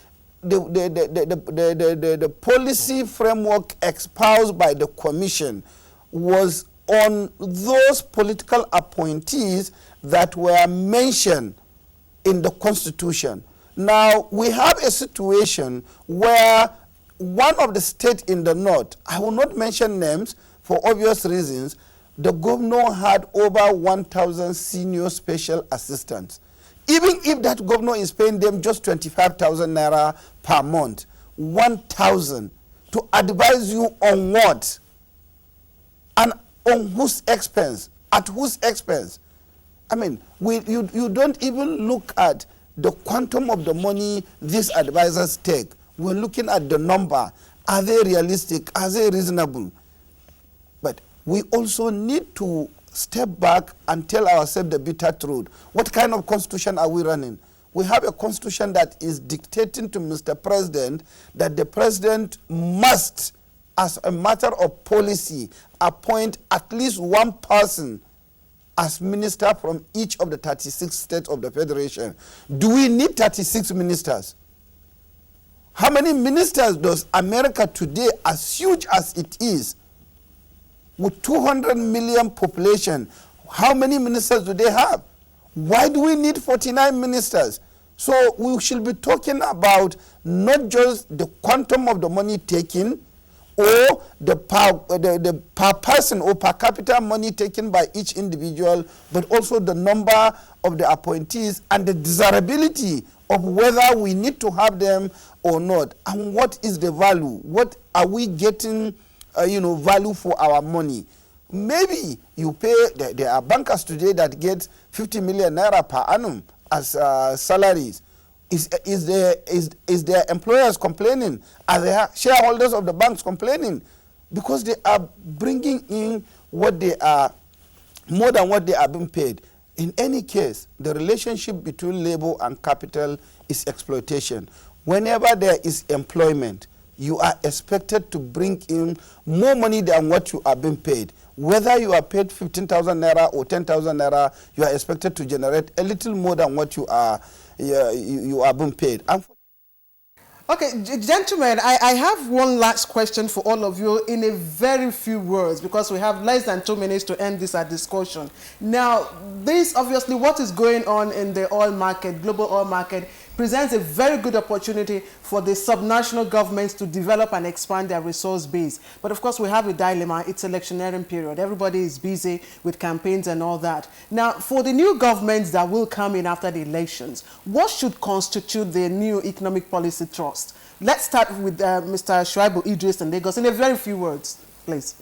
the policy framework espoused by the commission was on those political appointees that were mentioned in the Constitution. Now, we have a situation where one of the states in the north, I will not mention names for obvious reasons, the governor had over 1,000 senior special assistants. Even if that governor is paying them just 25,000 naira per month, 1,000 to advise you on what? And on whose expense? At whose expense? I mean, you don't even look at the quantum of the money these advisors take. We're looking at the number. Are they realistic? Are they reasonable? But we also need to step back and tell ourselves the bitter truth. What kind of constitution are we running? We have a constitution that is dictating to Mr. President that the president must, as a matter of policy, appoint at least one person as minister from each of the 36 states of the Federation. Do we need 36 ministers? How many ministers does America today, as huge as it is, with 200 million population, how many ministers do they have? Why do we need 49 ministers? So we should be talking about not just the quantum of the money taken or the per person or per capita money taken by each individual, but also the number of the appointees and the desirability of whether we need to have them or not, and what is the value? What are we getting, value for our money? Maybe you pay. There are bankers today that get 50 million naira per annum as salaries. Is their employers complaining? Are their shareholders of the banks complaining? Because they are bringing in what they are, more than what they are being paid. In any case, the relationship between labor and capital is exploitation. Whenever there is employment, you are expected to bring in more money than what you are being paid. Whether you are paid 15,000 naira or 10,000 naira, you are expected to generate a little more than what you are being paid.
Okay, gentlemen, I have one last question for all of you in a very few words, because we have less than 2 minutes to end this discussion. Now, this obviously what is going on in the oil market, global oil market, presents a very good opportunity for the subnational governments to develop and expand their resource base. But of course, we have a dilemma. It's electioneering period. Everybody is busy with campaigns and all that. Now, for the new governments that will come in after the elections, what should constitute the new economic policy trust? Let's start with Mr. Shuaibu Idris and Lagos in a very few words, please.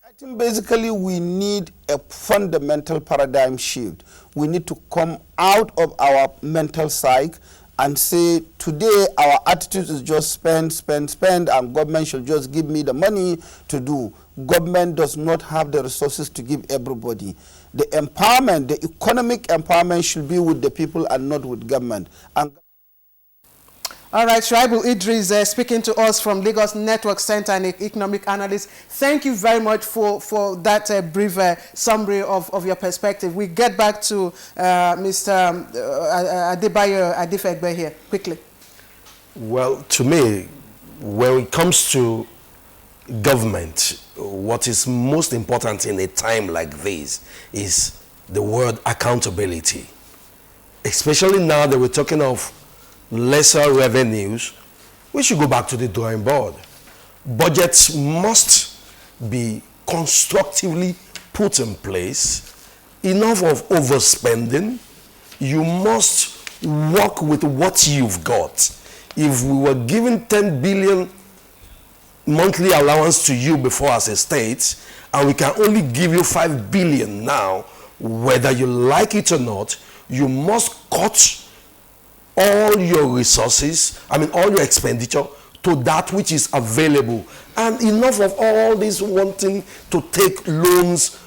I think basically we need a fundamental paradigm shift. We need to come out of our mental psyche and say, today our attitude is just spend, spend, spend, and government should just give me the money to do. Government does not have the resources to give everybody. The empowerment, the economic empowerment should be with the people and not with government. And
all right, Shuaibu Idris speaking to us from Lagos Network Center and economic analyst. Thank you very much for that brief summary of your perspective. We get back to Mr. Adebayo Adifegbe here, quickly.
Well, to me, when it comes to government, what is most important in a time like this is the word accountability. Especially now that we're talking of lesser revenues, we should go back to the drawing board. Budgets must be constructively put in place. Enough of overspending. You must work with what you've got. If we were giving 10 billion monthly allowance to you before as a state, and we can only give you 5 billion now, whether you like it or not, you must cut all your resources, all your expenditure to that which is available. And enough of all this wanting to take loans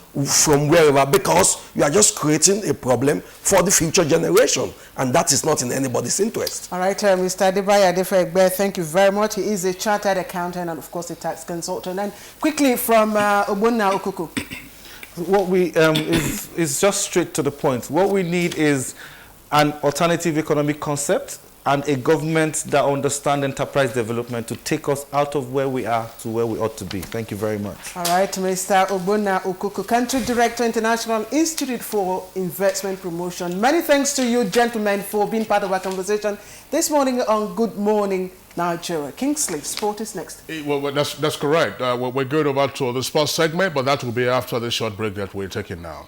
from wherever, because you are just creating a problem for the future generation, and that is not in anybody's interest.
All right, Mr. Adebayo Adefegbe, thank you very much. He is a chartered accountant and, of course, a tax consultant. And quickly from Obunna Okuku.
What we is just straight to the point. What we need is an alternative economic concept and a government that understands enterprise development to take us out of where we are to where we ought to be. Thank you very much.
All right, Mr. Obunna Okuku, Country Director, International Institute for Investment Promotion. Many thanks to you, gentlemen, for being part of our conversation this morning on Good Morning Nigeria. Kingsley, sport is next.
Well, that's correct. We're going over to the sports segment, but that will be after the short break that we're taking now.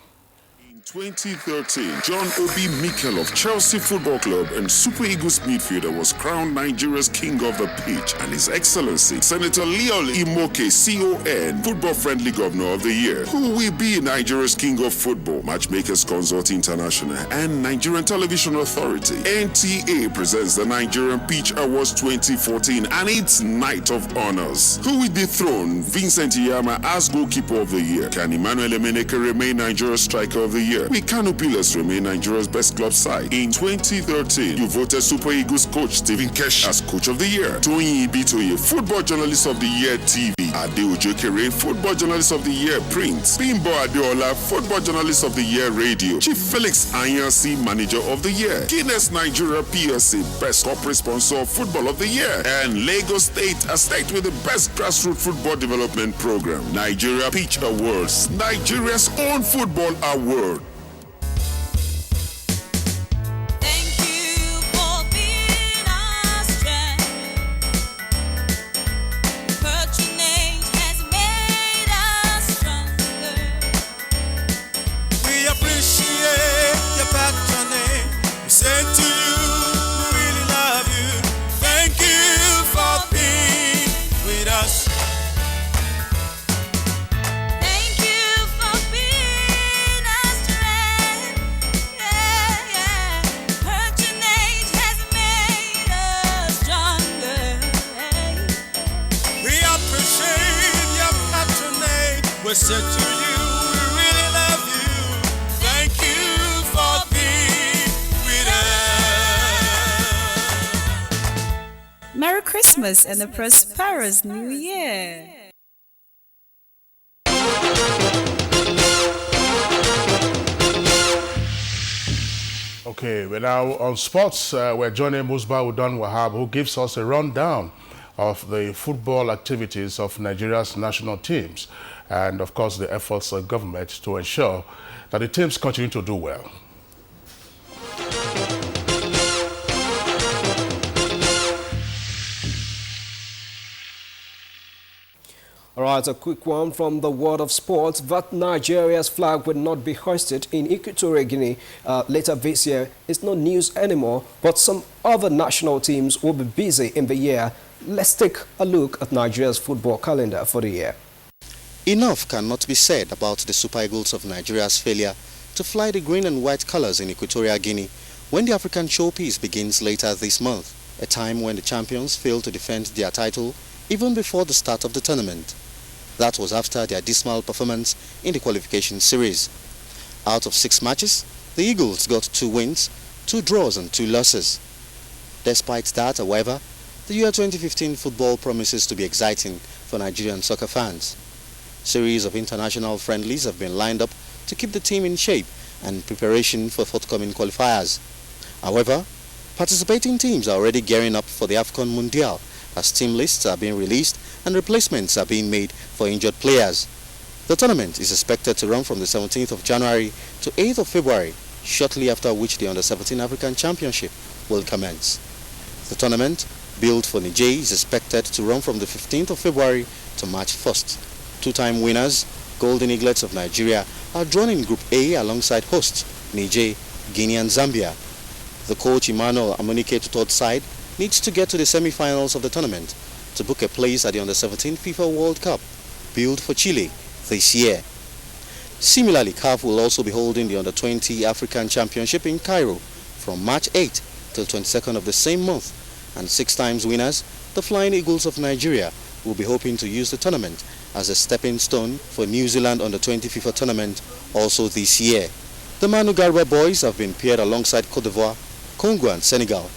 2013, John Obi Mikel of Chelsea Football Club and Super Eagles midfielder was crowned Nigeria's king of the pitch, and His Excellency Senator Leo Imoke CON Football Friendly Governor of the Year. Who will be Nigeria's king of football? Matchmakers Consult International and Nigerian Television Authority NTA presents the Nigerian Pitch Awards 2014 and its Night of Honors. Who will dethrone Vincent Iyama as goalkeeper of the year? Can Emmanuel Emenike remain Nigeria's striker of the year? Will Kanu Pillars remain Nigeria's best club side? In 2013, you voted Super Eagles coach Stephen Kesh as coach of the year. Toyin Ibitoye, Football Journalist of the Year TV. Adeojo Kere, Football Journalist of the Year Print. Bimbo Adeola, Football Journalist of the Year Radio. Chief Felix Anyansi, Manager of the Year. Guinness Nigeria PLC, Best Corporate Sponsor of Football of the Year. And Lagos State, a state with the best grassroots football development program. Nigeria Pitch Awards, Nigeria's own football award.
We said to you, we really love you. Thank you for being with us.
Merry Christmas and a prosperous New Year.
Okay, we're now on sports. We're joining Musba Udan Wahab, who gives us a rundown of the football activities of Nigeria's national teams and, of course, the efforts of government to ensure that the teams continue to do well.
All right, a quick one from the world of sports. That Nigeria's flag will not be hoisted in Equatorial Guinea later this year is no news anymore, but some other national teams will be busy in the year. Let's take a look at Nigeria's football calendar for the year.
Enough cannot be said about the Super Eagles of Nigeria's failure to fly the green and white colors in Equatorial Guinea, when the African showpiece begins later this month, a time when the champions failed to defend their title even before the start of the tournament. That was after their dismal performance in the qualification series. Out of 6 matches, the Eagles got 2 wins, 2 draws and 2 losses. Despite that, however, the year 2015 football promises to be exciting for Nigerian soccer fans. Series of international friendlies have been lined up to keep the team in shape and preparation for forthcoming qualifiers. However, participating teams are already gearing up for the AFCON Mundial as team lists are being released and replacements are being made for injured players. The tournament is expected to run from the 17th of January to 8th of February, shortly after which the Under-17 African Championship will commence. The tournament, billed for Niger, is expected to run from the 15th of February to March 1st. 2-time winners, Golden Eaglets of Nigeria, are drawn in Group A alongside hosts Niger, Guinea and Zambia. The coach Emmanuel Amunike Tutot's side needs to get to the semi-finals of the tournament to book a place at the Under-17 FIFA World Cup, billed for Chile this year. Similarly, CAF will also be holding the Under-20 African Championship in Cairo from March 8 till 22nd of the same month, and 6 times winners, the Flying Eagles of Nigeria, will be hoping to use the tournament as a stepping stone for New Zealand Under-20 FIFA tournament also this year. The Manu Garba boys have been paired alongside Cote d'Ivoire, Congo and Senegal.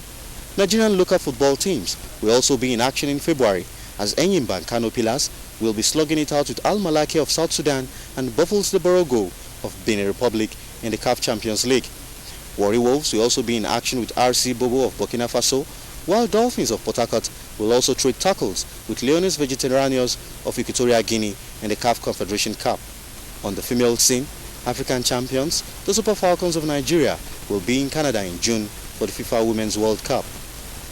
Nigerian local football teams will also be in action in February as Enyimba and Kano Pillars will be slugging it out with Al Malaki of South Sudan and Buffaloes de Borogo of Benin Republic in the CAF Champions League. Warri Wolves will also be in action with RC Bobo of Burkina Faso, while Dolphins of Port Harcourt will also trade tackles with Leones Vegetarianos of Equatorial Guinea in the CAF Confederation Cup. On the female scene, African champions, the Super Falcons of Nigeria, will be in Canada in June for the FIFA Women's World Cup.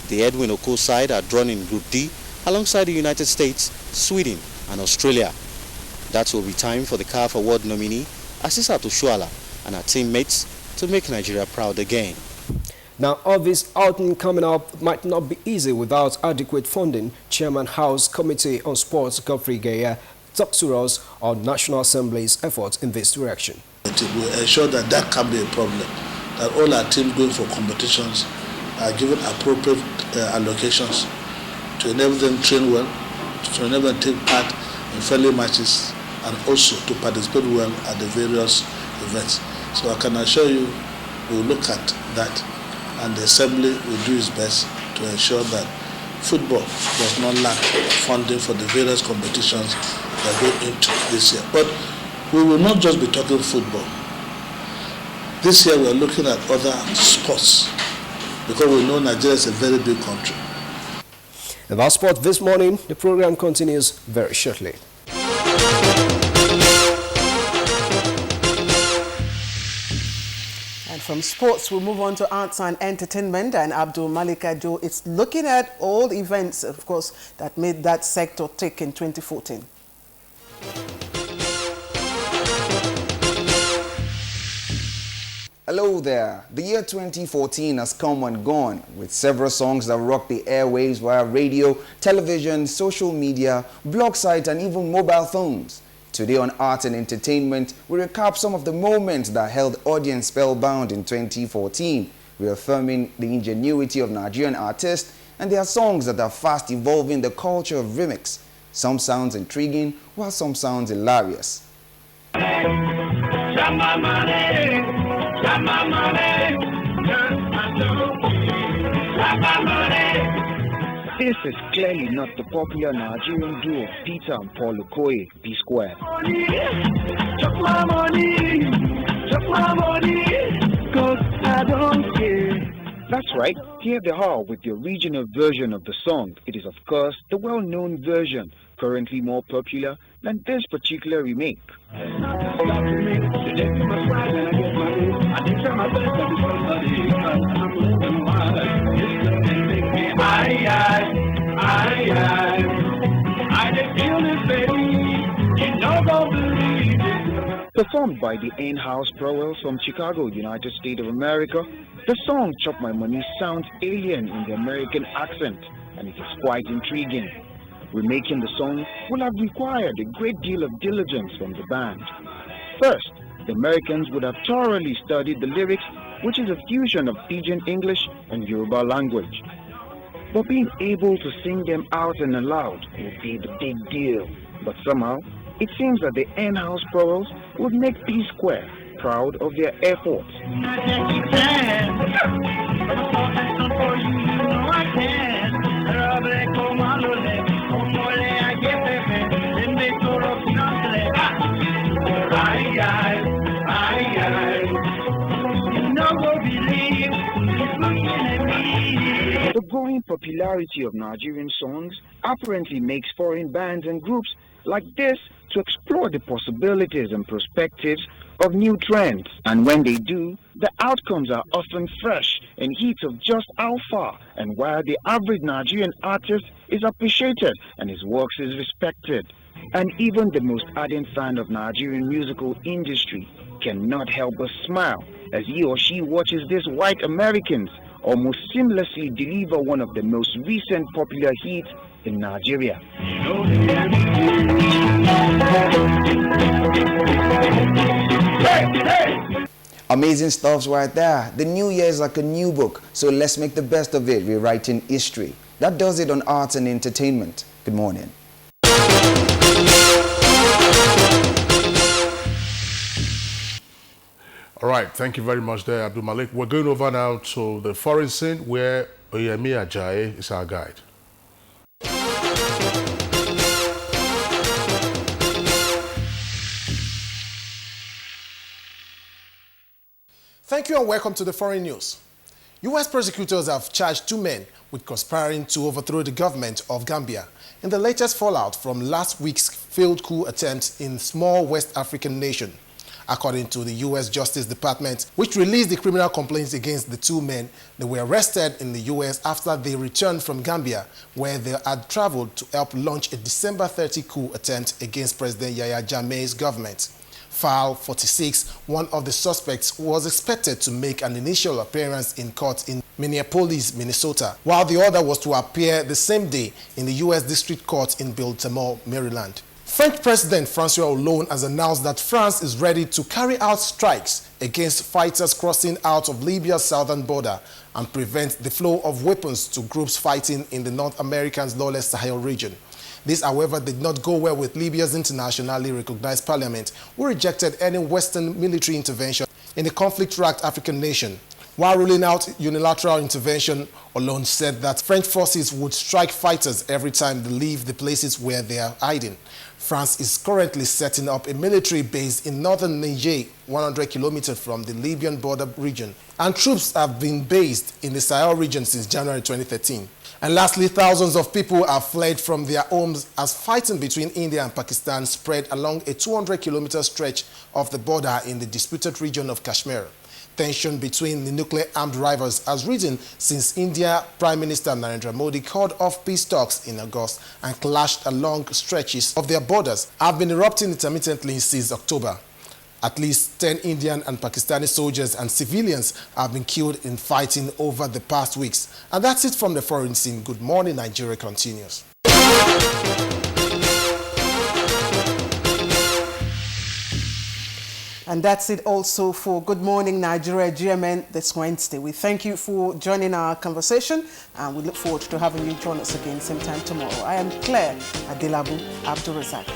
The Edwin Oko side are drawn in Group D alongside the United States, Sweden and Australia. That will be time for the CAF Award nominee, Asisa Toshuala, and her teammates to make Nigeria proud again.
Now, all this outing coming up might not be easy without adequate funding. Chairman House Committee on Sports, Godfrey Geya, talks to us on National Assembly's efforts in this direction.
We ensure that that can be a problem, that all our teams going for competitions are given appropriate allocations to enable them train well, to enable them take part in friendly matches, and also to participate well at the various events. So I can assure you, we will look at that, and the Assembly will do its best to ensure that football does not lack funding for the various competitions that go into this year. But we will not just be talking football. This year we are looking at other sports because we know Nigeria is a very big country.
And that's sport this morning. The program continues very shortly.
From sports, we'll move on to arts and entertainment, and Abdul Malik Ajo is looking at all the events, of course, that made that sector tick in 2014.
Hello there. The year 2014 has come and gone with several songs that rocked the airwaves via radio, television, social media, blog sites, and even mobile phones. Today on Art and Entertainment, we recap some of the moments that held audience spellbound in 2014, reaffirming the ingenuity of Nigerian artists and their songs that are fast evolving the culture of remix. Some sounds intriguing, while some sounds hilarious.
This is clearly not the popular Nigerian duo Peter and Paul Okoye, P-Square.
Chuck my money, 'cause I don't care.
That's right, here they are with the original version of the song. It is of course the well-known version, currently more popular than this particular remake. Performed by the in-house Prowells from Chicago, United States of America, the song Chop My Money sounds alien in the American accent, and it is quite intriguing. Remaking the song will have required a great deal of diligence from the band. First, the Americans would have thoroughly studied the lyrics which is a fusion of Pidgin English and Yoruba language. But being able to sing them out and aloud would be the big deal. But somehow, it seems that the in-house plurals would make P-Square proud of their efforts. The growing popularity of Nigerian songs apparently makes foreign bands and groups like this to explore the possibilities and perspectives of new trends. And when they do, the outcomes are often fresh and heat of just how far and where the average Nigerian artist is appreciated and his works is respected. And even the most ardent fan of Nigerian musical industry cannot help but smile as he or she watches these white Americans almost seamlessly deliver one of the most recent popular hits in Nigeria.
Amazing stuff right there. The new year is like a new book, so let's make the best of it, rewriting history. That does it on arts and entertainment. Good morning.
All right, thank you very much there, Abdul Malik. We're going over now to the foreign scene where Oyemi Ajayi is our guide.
Thank you and welcome to the foreign news. U.S. prosecutors have charged 2 men with conspiring to overthrow the government of Gambia in the latest fallout from last week's failed coup attempt in small West African nation. According to the U.S. Justice Department, which released the criminal complaints against the 2 men, they were arrested in the U.S. after they returned from Gambia, where they had traveled to help launch a December 30 coup attempt against President Yahya Jammeh's government. File 46, one of the suspects, was expected to make an initial appearance in court in Minneapolis, Minnesota, while the other was to appear the same day in the U.S. District Court in Baltimore, Maryland. French President François Hollande has announced that France is ready to carry out strikes against fighters crossing out of Libya's southern border and prevent the flow of weapons to groups fighting in the North America's lawless Sahel region. This, however, did not go well with Libya's internationally recognized parliament, who rejected any Western military intervention in a conflict-racked African nation. While ruling out unilateral intervention, Hollande said that French forces would strike fighters every time they leave the places where they are hiding. France is currently setting up a military base in northern Niger, 100 kilometers from the Libyan border region, and troops have been based in the Sahel region since January 2013. And lastly, thousands of people have fled from their homes as fighting between India and Pakistan spread along a 200-kilometer stretch of the border in the disputed region of Kashmir. Tension between the nuclear-armed rivals has risen since India Prime Minister Narendra Modi called off peace talks in August and clashed along stretches of their borders have been erupting intermittently since October. At least 10 Indian and Pakistani soldiers and civilians have been killed in fighting over the past weeks. And that's it from the foreign scene. Good Morning Nigeria continues.
And that's it also for Good Morning Nigeria GMN this Wednesday. We thank you for joining our conversation and we look forward to having you join us again same time tomorrow. I am Claire Adelabu Abdulrazak.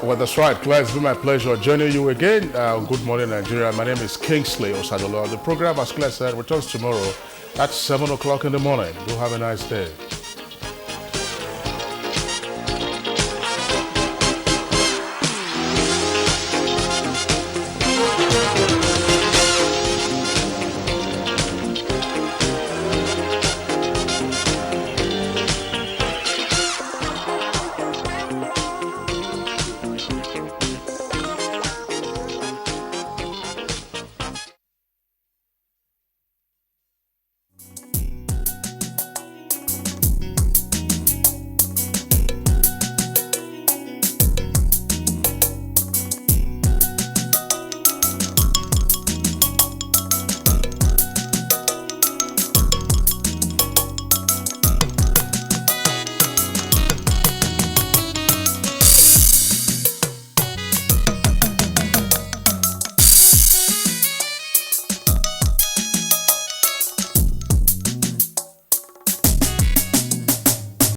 Well, that's right, Claire. It's been my pleasure joining you again. Good Morning Nigeria. My name is Kingsley Osadola. The program, as Claire said, returns tomorrow at 7 o'clock in the morning. Do have a nice day.